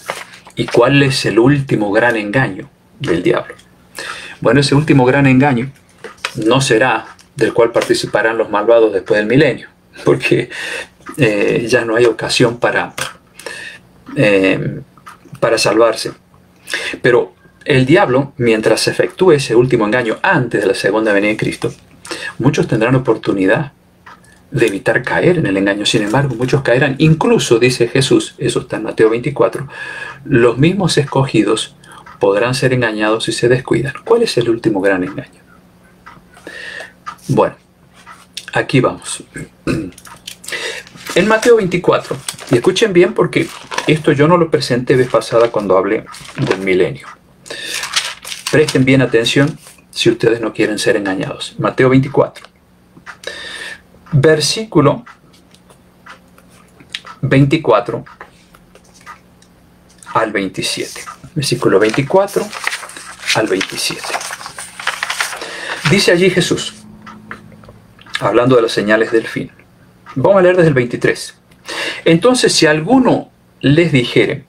Speaker 1: ¿y cuál es el último gran engaño del diablo? Bueno, ese último gran engaño no será del cual participarán los malvados después del milenio, porque ya no hay ocasión para salvarse. Pero el diablo, mientras se efectúe ese último engaño antes de la segunda venida de Cristo, muchos tendrán oportunidad de evitar caer en el engaño. Sin embargo, muchos caerán. Incluso, dice Jesús, eso está en Mateo 24, los mismos escogidos podrán ser engañados si se descuidan. ¿Cuál es el último gran engaño? Bueno, aquí vamos. En Mateo 24, y escuchen bien porque esto yo no lo presenté vez pasada cuando hablé del milenio. Presten bien atención si ustedes no quieren ser engañados. Mateo 24, versículo 24 al 27. Versículo 24 al 27. Dice allí Jesús, hablando de las señales del fin. Vamos a leer desde el 23. Entonces, si alguno les dijere,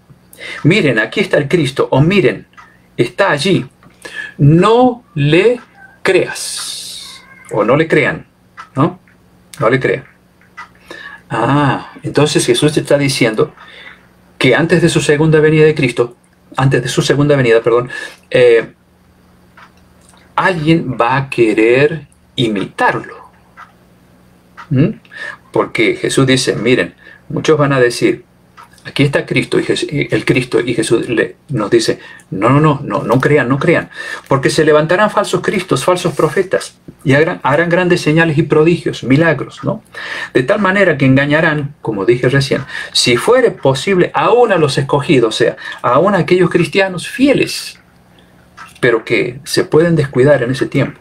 Speaker 1: miren, aquí está el Cristo, o miren, está allí, no le creas, o no le crean, ¿no? No le crean. Entonces Jesús te está diciendo que antes de su segunda venida de Cristo, alguien va a querer imitarlo. Porque Jesús dice, miren, muchos van a decir, Aquí está Cristo el Cristo y Jesús nos dice, no crean, porque se levantarán falsos cristos, falsos profetas, y harán grandes señales y prodigios, milagros, ¿no? De tal manera que engañarán, como dije recién, si fuere posible, aún a los escogidos, o sea, aún a aquellos cristianos fieles, pero que se pueden descuidar en ese tiempo.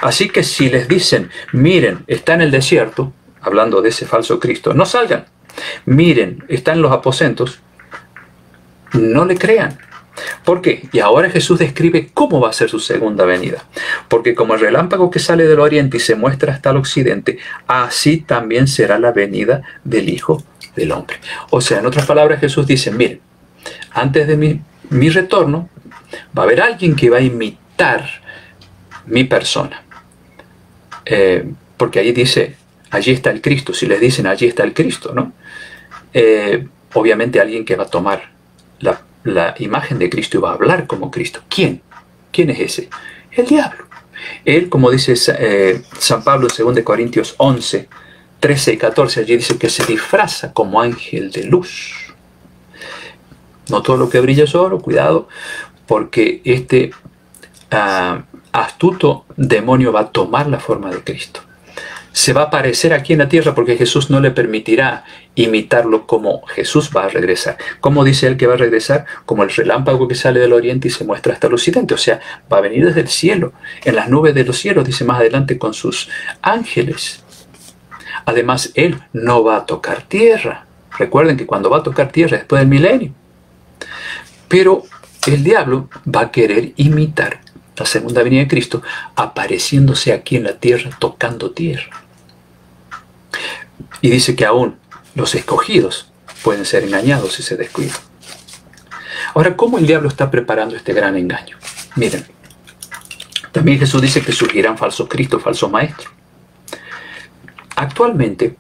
Speaker 1: Así que si les dicen, miren, está en el desierto, hablando de ese falso Cristo, no salgan. Miren, está en los aposentos, no le crean. ¿Por qué? Y ahora Jesús describe cómo va a ser su segunda venida. Porque como el relámpago que sale del oriente y se muestra hasta el occidente, así también será la venida del Hijo del Hombre. O sea, en otras palabras, Jesús dice, miren, antes de mi retorno, va a haber alguien que va a imitar mi persona. Porque ahí dice, allí está el Cristo. Si les dicen, allí está el Cristo, ¿no? Obviamente alguien que va a tomar la imagen de Cristo y va a hablar como Cristo. ¿Quién? ¿Quién es ese? El diablo. Él, como dice San Pablo en 2 Corintios 11, 13 y 14, allí dice que se disfraza como ángel de luz. No todo lo que brilla es oro, cuidado, porque este astuto demonio va a tomar la forma de Cristo. Se va a aparecer aquí en la tierra porque Jesús no le permitirá imitarlo como Jesús va a regresar. ¿Cómo dice él que va a regresar? Como el relámpago que sale del oriente y se muestra hasta el occidente. O sea, va a venir desde el cielo, en las nubes de los cielos, dice más adelante, con sus ángeles. Además, él no va a tocar tierra. Recuerden que cuando va a tocar tierra es después del milenio. Pero el diablo va a querer imitar la segunda venida de Cristo, apareciéndose aquí en la tierra, tocando tierra. Y dice que aún los escogidos pueden ser engañados si se descuidan. Ahora, ¿cómo el diablo está preparando este gran engaño? Miren, también Jesús dice que surgirán falsos cristos, falsos maestros. Actualmente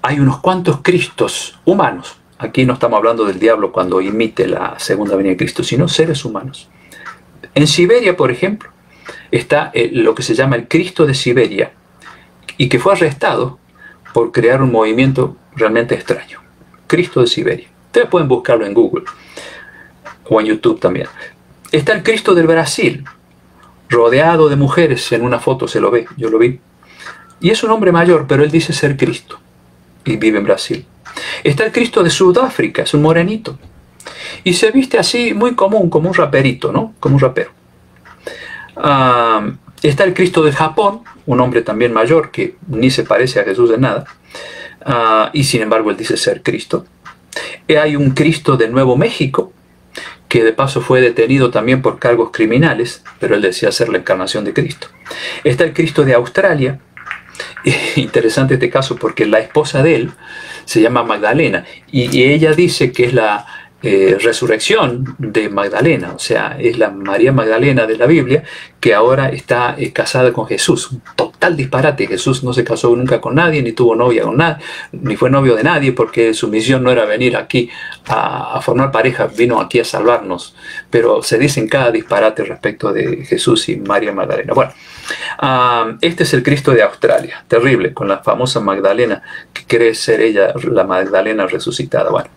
Speaker 1: hay unos cuantos cristos humanos. Aquí no estamos hablando del diablo cuando imite la segunda venida de Cristo, sino seres humanos. En Siberia, por ejemplo, está lo que se llama el Cristo de Siberia, y que fue arrestado por crear un movimiento realmente extraño. Cristo de Siberia. Ustedes pueden buscarlo en Google o en YouTube también. Está el Cristo del Brasil, rodeado de mujeres, en una foto se lo ve, yo lo vi. Y es un hombre mayor, pero él dice ser Cristo y vive en Brasil. Está el Cristo de Sudáfrica, es un morenito. Y se viste así muy común, como un raperito, ¿no? Como un rapero. Está el Cristo del Japón, un hombre también mayor que ni se parece a Jesús de nada. Y sin embargo él dice ser Cristo. Hay un Cristo de Nuevo México, que de paso fue detenido también por cargos criminales, pero él decía ser la encarnación de Cristo. Está el Cristo de Australia. Interesante este caso porque la esposa de él se llama Magdalena y ella dice que es la resurrección de Magdalena, o sea, es la María Magdalena de la Biblia que ahora está casada con Jesús. Un total disparate. Jesús no se casó nunca con nadie, ni tuvo novia con nadie, ni fue novio de nadie, porque su misión no era venir aquí a formar pareja, vino aquí a salvarnos. Pero se dicen cada disparate respecto de Jesús y María Magdalena. Bueno, este es el Cristo de Australia, terrible, con la famosa Magdalena que cree ser ella la Magdalena resucitada. Bueno,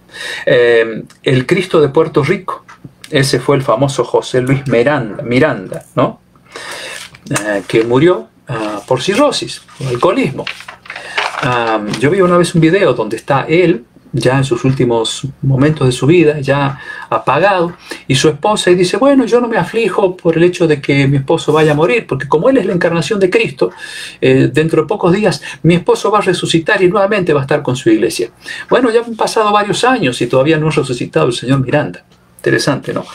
Speaker 1: el Cristo de Puerto Rico, ese fue el famoso José Luis Miranda, ¿no? Que murió por cirrosis, por alcoholismo. Yo vi una vez un video donde está él ya en sus últimos momentos de su vida, ya apagado, y su esposa, y dice, bueno, yo no me aflijo por el hecho de que mi esposo vaya a morir, porque como él es la encarnación de Cristo, dentro de pocos días mi esposo va a resucitar y nuevamente va a estar con su iglesia. Bueno, ya han pasado varios años y todavía no ha resucitado el señor Miranda. Interesante, ¿no?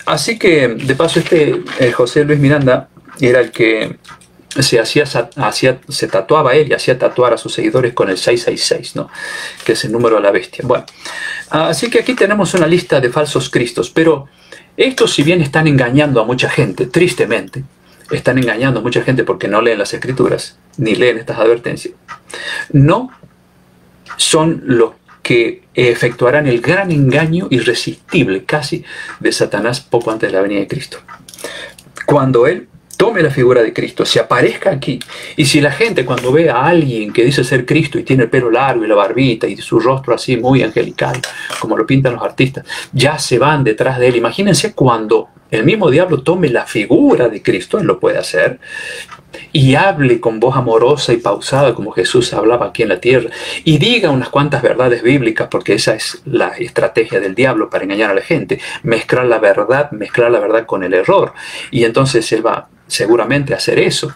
Speaker 1: Así que, de paso, José Luis Miranda era el que se tatuaba él y hacía tatuar a sus seguidores con el 666, ¿no? Que es el número de la bestia. Bueno, así que aquí tenemos una lista de falsos cristos, pero estos, si bien están engañando a mucha gente, tristemente, están engañando a mucha gente porque no leen las escrituras, ni leen estas advertencias, no son los que efectuarán el gran engaño irresistible casi de Satanás poco antes de la venida de Cristo. Cuando él tome la figura de Cristo, se aparezca aquí. Y si la gente cuando ve a alguien que dice ser Cristo y tiene el pelo largo y la barbita y su rostro así muy angelical, como lo pintan los artistas, ya se van detrás de él. Imagínense cuando el mismo diablo tome la figura de Cristo, él lo puede hacer, y hable con voz amorosa y pausada como Jesús hablaba aquí en la tierra, y diga unas cuantas verdades bíblicas, porque esa es la estrategia del diablo para engañar a la gente, mezclar la verdad con el error, y entonces él va seguramente a hacer eso.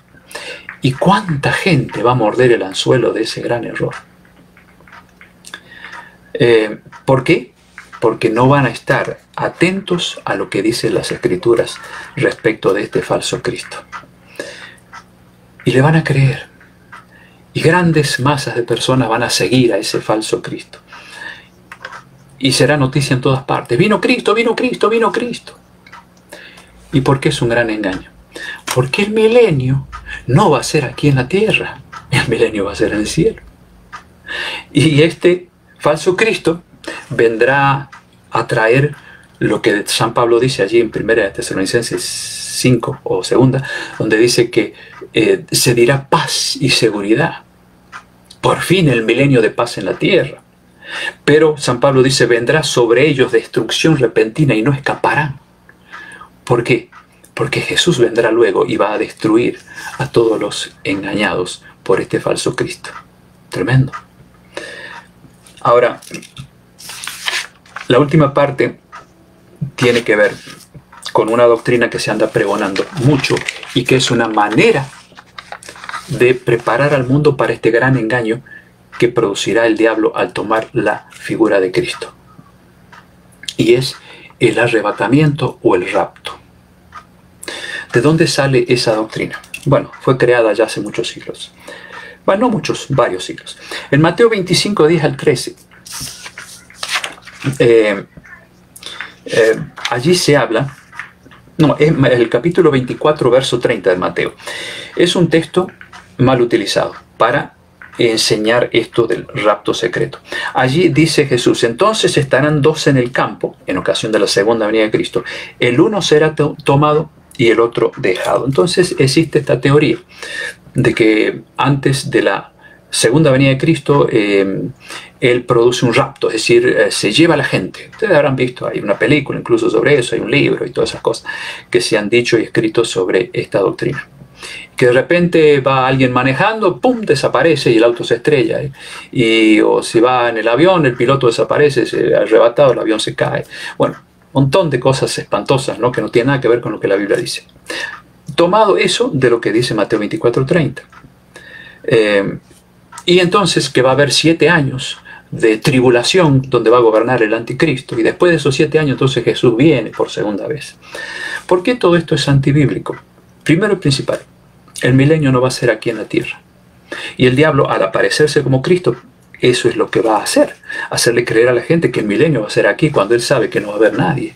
Speaker 1: ¿Y cuánta gente va a morder el anzuelo de ese gran error? ¿Por qué? Porque no van a estar atentos a lo que dicen las Escrituras respecto de este falso Cristo. Y le van a creer. Y grandes masas de personas van a seguir a ese falso Cristo. Y será noticia en todas partes. Vino Cristo, vino Cristo, vino Cristo. ¿Y por qué es un gran engaño? Porque el milenio no va a ser aquí en la tierra. El milenio va a ser en el cielo. Y este falso Cristo vendrá a traer lo que San Pablo dice allí en 1 Tesalonicenses 5 o 2, donde dice que se dirá paz y seguridad. Por fin el milenio de paz en la tierra. Pero San Pablo dice, vendrá sobre ellos destrucción repentina y no escaparán. ¿Por qué? Porque Jesús vendrá luego y va a destruir a todos los engañados por este falso Cristo. Tremendo. Ahora, la última parte tiene que ver con una doctrina que se anda pregonando mucho y que es una manera de preparar al mundo para este gran engaño que producirá el diablo al tomar la figura de Cristo. Y es el arrebatamiento o el rapto. ¿De dónde sale esa doctrina? Bueno, fue creada ya hace muchos siglos. Bueno, no muchos, varios siglos. En Mateo 25, 10 al 13, allí se habla, no, es el capítulo 24, verso 30 de Mateo. Es un texto mal utilizado para enseñar esto del rapto secreto. Allí dice Jesús, entonces estarán dos en el campo, en ocasión de la segunda venida de Cristo. El uno será tomado y el otro dejado. Entonces existe esta teoría de que antes de la segunda venida de Cristo, Él produce un rapto, es decir, se lleva a la gente. Ustedes habrán visto, hay una película incluso sobre eso, hay un libro y todas esas cosas que se han dicho y escrito sobre esta doctrina. Que de repente va alguien manejando, ¡pum!, desaparece y el auto se estrella. O si va en el avión, el piloto desaparece, se ha arrebatado, el avión se cae. Bueno, un montón de cosas espantosas, ¿no?, que no tienen nada que ver con lo que la Biblia dice. Tomado eso de lo que dice Mateo 24:30. Y entonces que va a haber 7 años de tribulación donde va a gobernar el anticristo. Y después de esos 7 años entonces Jesús viene por segunda vez. ¿Por qué todo esto es antibíblico? Primero y principal, el milenio no va a ser aquí en la tierra. Y el diablo, al aparecerse como Cristo, eso es lo que va a hacer. Hacerle creer a la gente que el milenio va a ser aquí cuando él sabe que no va a haber nadie.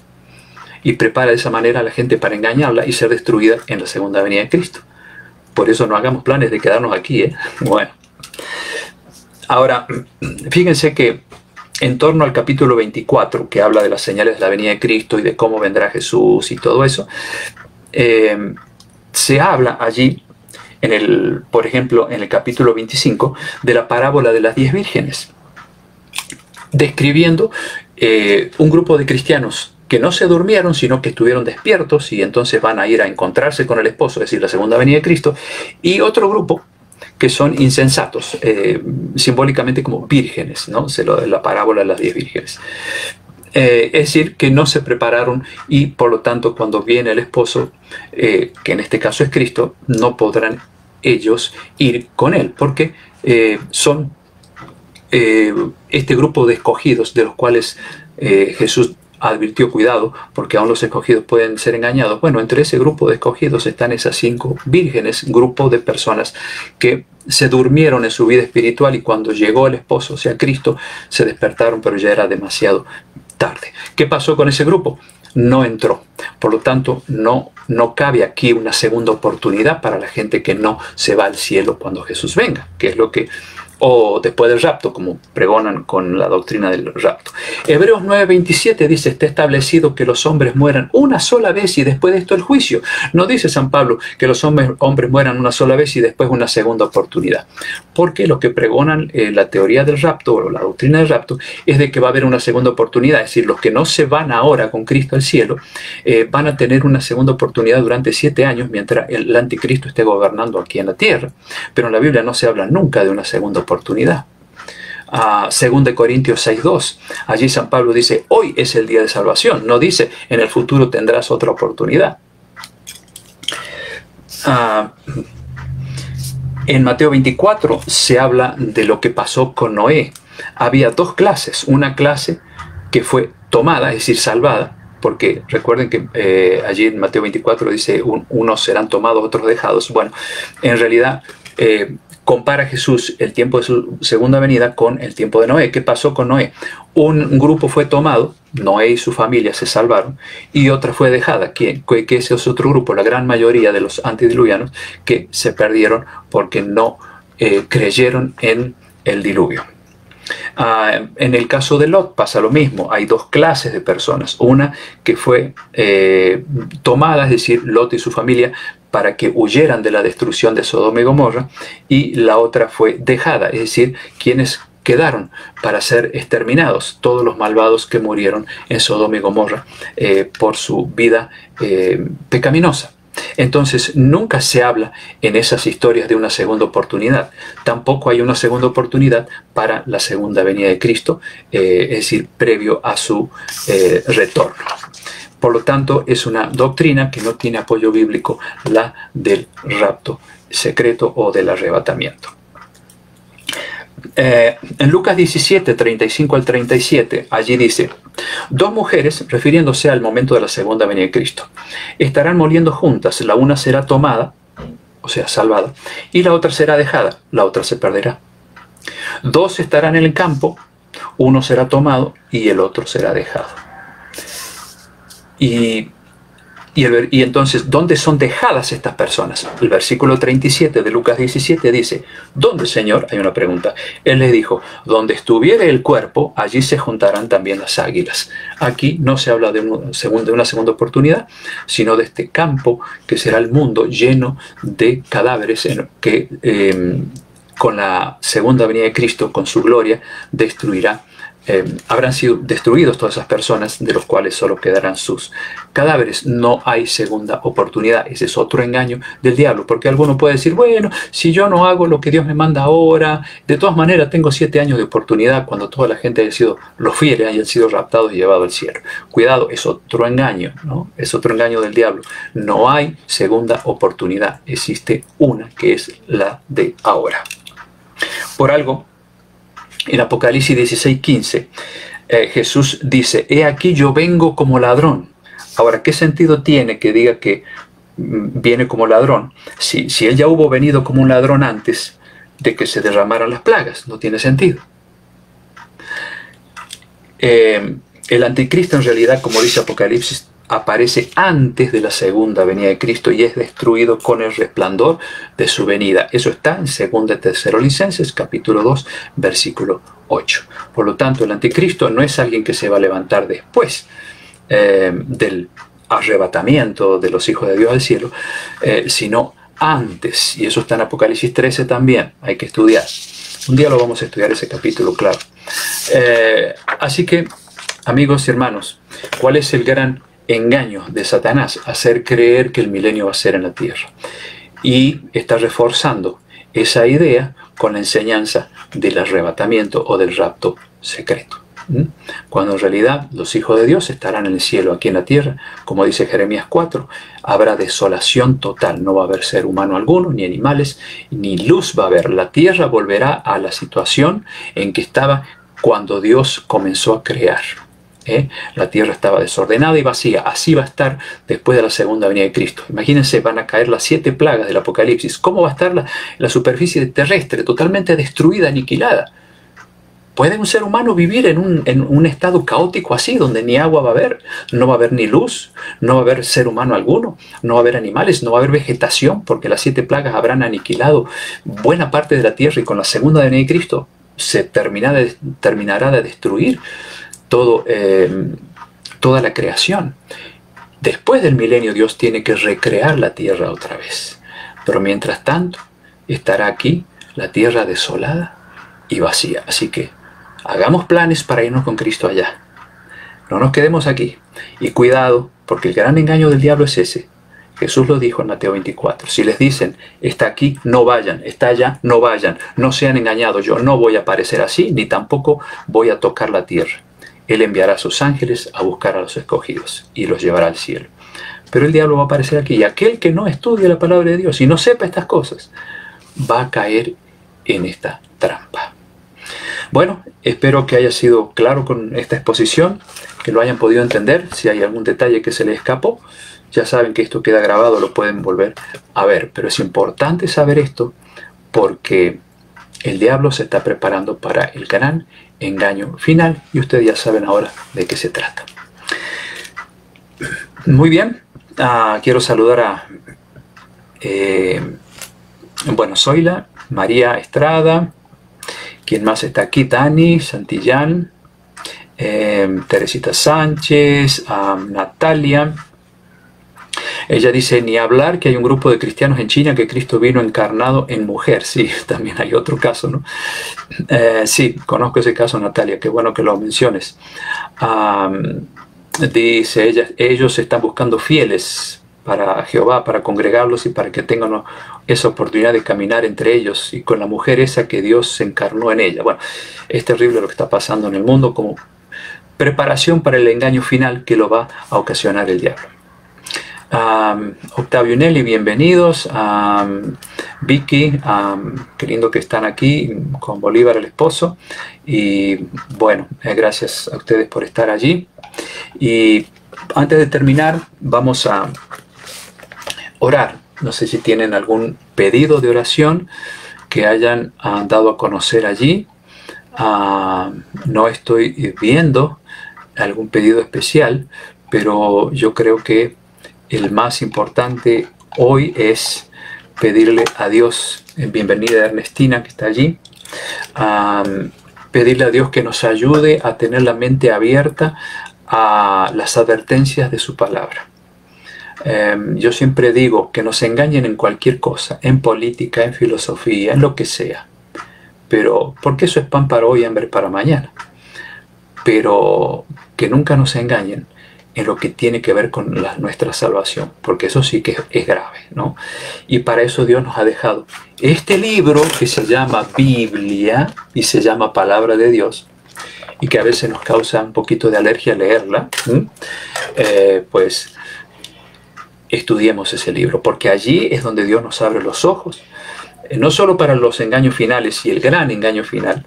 Speaker 1: Y prepara de esa manera a la gente para engañarla y ser destruida en la segunda venida de Cristo. Por eso no hagamos planes de quedarnos aquí, ¿eh? Bueno. Ahora, fíjense que en torno al capítulo 24, que habla de las señales de la venida de Cristo y de cómo vendrá Jesús y todo eso, se habla allí, por ejemplo, en el capítulo 25, de la parábola de las 10 vírgenes, describiendo un grupo de cristianos que no se durmieron, sino que estuvieron despiertos y entonces van a ir a encontrarse con el esposo, es decir, la segunda venida de Cristo, y otro grupo que son insensatos, simbólicamente como vírgenes, ¿no? La parábola de las 10 vírgenes. Es decir, que no se prepararon y por lo tanto cuando viene el esposo, que en este caso es Cristo, no podrán ellos ir con él, porque son este grupo de escogidos de los cuales Jesús advirtió cuidado, porque aún los escogidos pueden ser engañados. Bueno, entre ese grupo de escogidos están esas 5 vírgenes, grupo de personas que se durmieron en su vida espiritual y cuando llegó el esposo, o sea Cristo, se despertaron, pero ya era demasiado tarde. ¿Qué pasó con ese grupo? No entró. Por lo tanto, no cabe aquí una segunda oportunidad para la gente que no se va al cielo cuando Jesús venga, que es lo que o después del rapto, como pregonan con la doctrina del rapto. Hebreos 9:27 dice, está establecido que los hombres mueran una sola vez y después de esto el juicio. No dice San Pablo que los hombres mueran una sola vez y después una segunda oportunidad. Porque lo que pregonan la teoría del rapto o la doctrina del rapto es de que va a haber una segunda oportunidad. Es decir, los que no se van ahora con Cristo al cielo van a tener una segunda oportunidad durante 7 años mientras el anticristo esté gobernando aquí en la tierra. Pero en la Biblia no se habla nunca de una segunda oportunidad. 2 Corintios 6:2, allí San Pablo dice, hoy es el día de salvación, no dice, en el futuro tendrás otra oportunidad. En Mateo 24 se habla de lo que pasó con Noé. Había 2 clases, una clase que fue tomada, es decir, salvada, porque recuerden que allí en Mateo 24 dice, unos serán tomados, otros dejados. Bueno, en realidad compara Jesús el tiempo de su segunda venida con el tiempo de Noé. ¿Qué pasó con Noé? Un grupo fue tomado, Noé y su familia se salvaron, y otra fue dejada. Que ese es otro grupo, la gran mayoría de los antediluvianos, que se perdieron porque no creyeron en el diluvio. En el caso de Lot pasa lo mismo. Hay 2 clases de personas. Una que fue tomada, es decir, Lot y su familia, para que huyeran de la destrucción de Sodoma y Gomorra, y la otra fue dejada, es decir, quienes quedaron para ser exterminados, todos los malvados que murieron en Sodoma y Gomorra por su vida pecaminosa. Entonces nunca se habla en esas historias de una segunda oportunidad. Tampoco hay una segunda oportunidad para la segunda venida de Cristo, es decir, previo a su retorno. Por lo tanto, es una doctrina que no tiene apoyo bíblico, la del rapto secreto o del arrebatamiento. En Lucas 17, 35 al 37, allí dice, 2 mujeres, refiriéndose al momento de la segunda venida de Cristo, estarán moliendo juntas, la una será tomada, o sea, salvada, y la otra será dejada, la otra se perderá. 2 estarán en el campo, uno será tomado y el otro será dejado. Y entonces, ¿dónde son dejadas estas personas? El versículo 37 de Lucas 17 dice, ¿dónde, Señor? Hay una pregunta. Él le dijo, donde estuviere el cuerpo, allí se juntarán también las águilas. Aquí no se habla de una segunda oportunidad, sino de este campo que será el mundo lleno de cadáveres que con la segunda venida de Cristo, con su gloria, destruirá. Habrán sido destruidos todas esas personas, de los cuales solo quedarán sus cadáveres. No hay segunda oportunidad. Ese es otro engaño del diablo, porque alguno puede decir, bueno, si yo no hago lo que Dios me manda ahora, de todas maneras tengo 7 años de oportunidad cuando toda la gente haya sido, los fieles hayan sido raptados y llevados al cielo. Cuidado, es otro engaño, ¿no? Es otro engaño del diablo. No hay segunda oportunidad. Existe una, que es la de ahora. Por algo, en Apocalipsis 16:15, Jesús dice, he aquí yo vengo como ladrón. Ahora, ¿qué sentido tiene que diga que viene como ladrón? Si él ya hubo venido como un ladrón antes de que se derramaran las plagas, no tiene sentido. El anticristo en realidad, como dice Apocalipsis, aparece antes de la segunda venida de Cristo y es destruido con el resplandor de su venida. Eso está en 2 Tesalonicenses, capítulo 2, versículo 8. Por lo tanto, el anticristo no es alguien que se va a levantar después del arrebatamiento de los hijos de Dios al cielo, sino antes. Y eso está en Apocalipsis 13 también. Hay que estudiar. Un día lo vamos a estudiar ese capítulo, claro. Así que, amigos y hermanos, ¿cuál es el gran engaño de Satanás? Hacer creer que el milenio va a ser en la tierra. Y está reforzando esa idea con la enseñanza del arrebatamiento o del rapto secreto. Cuando en realidad los hijos de Dios estarán en el cielo, aquí en la tierra, como dice Jeremías 4, habrá desolación total, no va a haber ser humano alguno, ni animales, ni luz va a haber. La tierra volverá a la situación en que estaba cuando Dios comenzó a crear. La tierra estaba desordenada y vacía. Así va a estar después de la segunda venida de Cristo. Imagínense, van a caer las 7 plagas del Apocalipsis. ¿Cómo va a estar la superficie terrestre totalmente destruida, aniquilada? ¿Puede un ser humano vivir en un estado caótico así, donde ni agua va a haber, no va a haber ni luz, no va a haber ser humano alguno, no va a haber animales, no va a haber vegetación, porque las 7 plagas habrán aniquilado buena parte de la tierra y con la segunda venida de Cristo se terminará de destruir toda la creación? Después del milenio Dios tiene que recrear la tierra otra vez. Pero mientras tanto estará aquí la tierra desolada y vacía. Así que hagamos planes para irnos con Cristo allá. No nos quedemos aquí. Y cuidado, porque el gran engaño del diablo es ese. Jesús lo dijo en Mateo 24. Si les dicen, está aquí, no vayan. Está allá, no vayan. No sean engañados. Yo no voy a aparecer así, ni tampoco voy a tocar la tierra. Él enviará a sus ángeles a buscar a los escogidos y los llevará al cielo. Pero el diablo va a aparecer aquí. Y aquel que no estudie la palabra de Dios y no sepa estas cosas, va a caer en esta trampa. Bueno, espero que haya sido claro con esta exposición, que lo hayan podido entender. Si hay algún detalle que se les escapó, ya saben que esto queda grabado, lo pueden volver a ver. Pero es importante saber esto porque el diablo se está preparando para el gran engaño final y ustedes ya saben ahora de qué se trata. Muy bien, quiero saludar a Zoila, María Estrada, quien más está aquí, Dani, Santillán, Teresita Sánchez, Natalia. Ella dice, ni hablar que hay un grupo de cristianos en China que Cristo vino encarnado en mujer. Sí, también hay otro caso, ¿no? Sí, conozco ese caso, Natalia, qué bueno que lo menciones. Dice ella, ellos están buscando fieles para Jehová, para congregarlos y para que tengan esa oportunidad de caminar entre ellos y con la mujer esa que Dios se encarnó en ella. Bueno, es terrible lo que está pasando en el mundo como preparación para el engaño final que lo va a ocasionar el diablo. Octavio y Nelly, bienvenidos. Vicky, qué lindo que están aquí con Bolívar, el esposo. Y bueno, gracias a ustedes por estar allí. Y antes de terminar, vamos a orar. No sé si tienen algún pedido de oración que hayan dado a conocer allí. No estoy viendo algún pedido especial, pero yo creo que el más importante hoy es pedirle a Dios, bienvenida a Ernestina que está allí, pedirle a Dios que nos ayude a tener la mente abierta a las advertencias de su palabra. Yo siempre digo que nos engañen en cualquier cosa, en política, en filosofía, en lo que sea, pero porque eso es pan para hoy y hambre para mañana, pero que nunca nos engañen en lo que tiene que ver con nuestra salvación, porque eso sí que es grave, ¿no? Y para eso Dios nos ha dejado este libro que se llama Biblia y se llama Palabra de Dios, y que a veces nos causa un poquito de alergia leerla, pues estudiemos ese libro, porque allí es donde Dios nos abre los ojos, no solo para los engaños finales y el gran engaño final,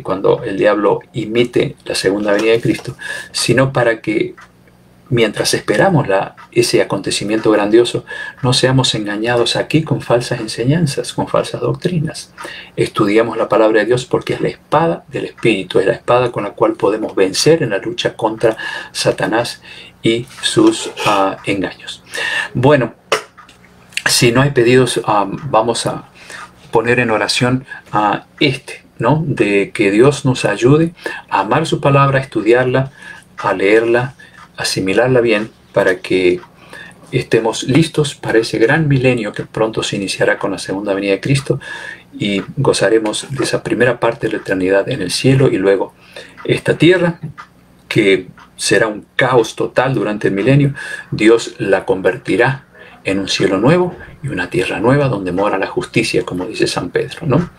Speaker 1: cuando el diablo imite la segunda venida de Cristo, sino para que mientras esperamos ese acontecimiento grandioso, no seamos engañados aquí con falsas enseñanzas, con falsas doctrinas. Estudiemos la palabra de Dios porque es la espada del Espíritu, es la espada con la cual podemos vencer en la lucha contra Satanás y sus engaños. Bueno, si no hay pedidos, vamos a poner en oración a ¿no? De que Dios nos ayude a amar su palabra, a estudiarla, a leerla, a asimilarla bien, para que estemos listos para ese gran milenio que pronto se iniciará con la segunda venida de Cristo y gozaremos de esa primera parte de la eternidad en el cielo y luego esta tierra que será un caos total durante el milenio. Dios la convertirá en un cielo nuevo y una tierra nueva donde mora la justicia, como dice San Pedro, ¿no?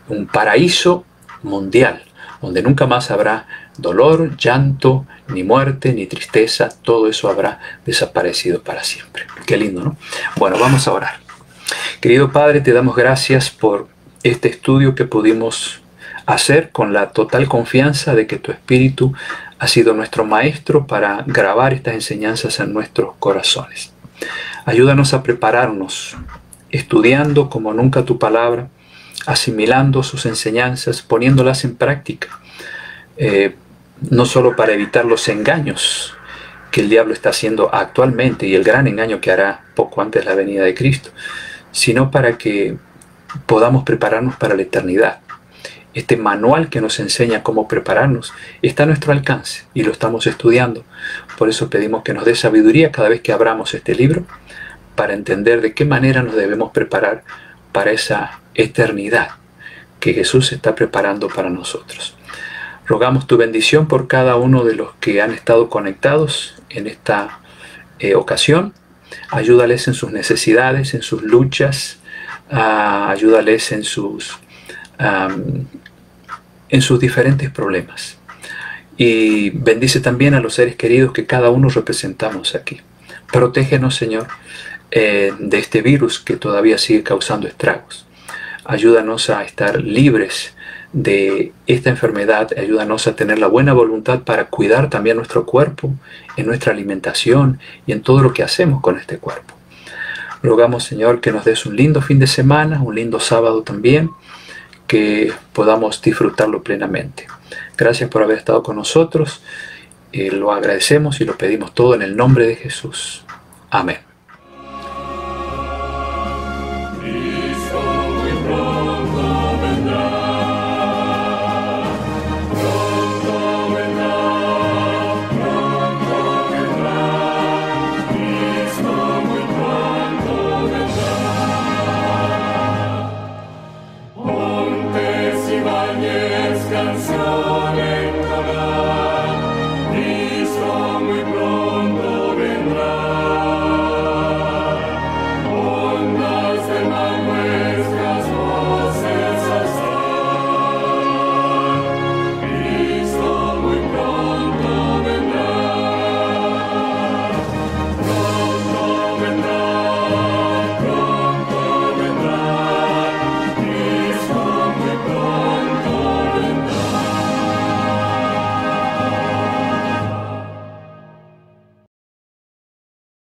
Speaker 1: Un paraíso mundial, donde nunca más habrá dolor, llanto, ni muerte, ni tristeza. Todo eso habrá desaparecido para siempre. Qué lindo, ¿no? Bueno, vamos a orar. Querido Padre, te damos gracias por este estudio que pudimos hacer con la total confianza de que tu Espíritu ha sido nuestro maestro para grabar estas enseñanzas en nuestros corazones. Ayúdanos a prepararnos, estudiando como nunca tu palabra, asimilando sus enseñanzas, poniéndolas en práctica, no solo para evitar los engaños que el diablo está haciendo actualmente y el gran engaño que hará poco antes de la venida de Cristo, sino para que podamos prepararnos para la eternidad. Este manual que nos enseña cómo prepararnos está a nuestro alcance y lo estamos estudiando. Por eso pedimos que nos dé sabiduría cada vez que abramos este libro para entender de qué manera nos debemos preparar para esa eternidad que Jesús está preparando para nosotros. Rogamos tu bendición por cada uno de los que han estado conectados en esta ocasión. Ayúdales en sus necesidades, en sus luchas, ayúdales en sus diferentes problemas. Y bendice también a los seres queridos que cada uno representamos aquí. Protégenos, Señor, de este virus que todavía sigue causando estragos. Ayúdanos a estar libres de esta enfermedad. Ayúdanos a tener la buena voluntad para cuidar también nuestro cuerpo, en nuestra alimentación y en todo lo que hacemos con este cuerpo. Rogamos, Señor, que nos des un lindo fin de semana, un lindo sábado también, que podamos disfrutarlo plenamente. Gracias por haber estado con nosotros. Lo agradecemos y lo pedimos todo en el nombre de Jesús. Amén.
Speaker 2: Canciones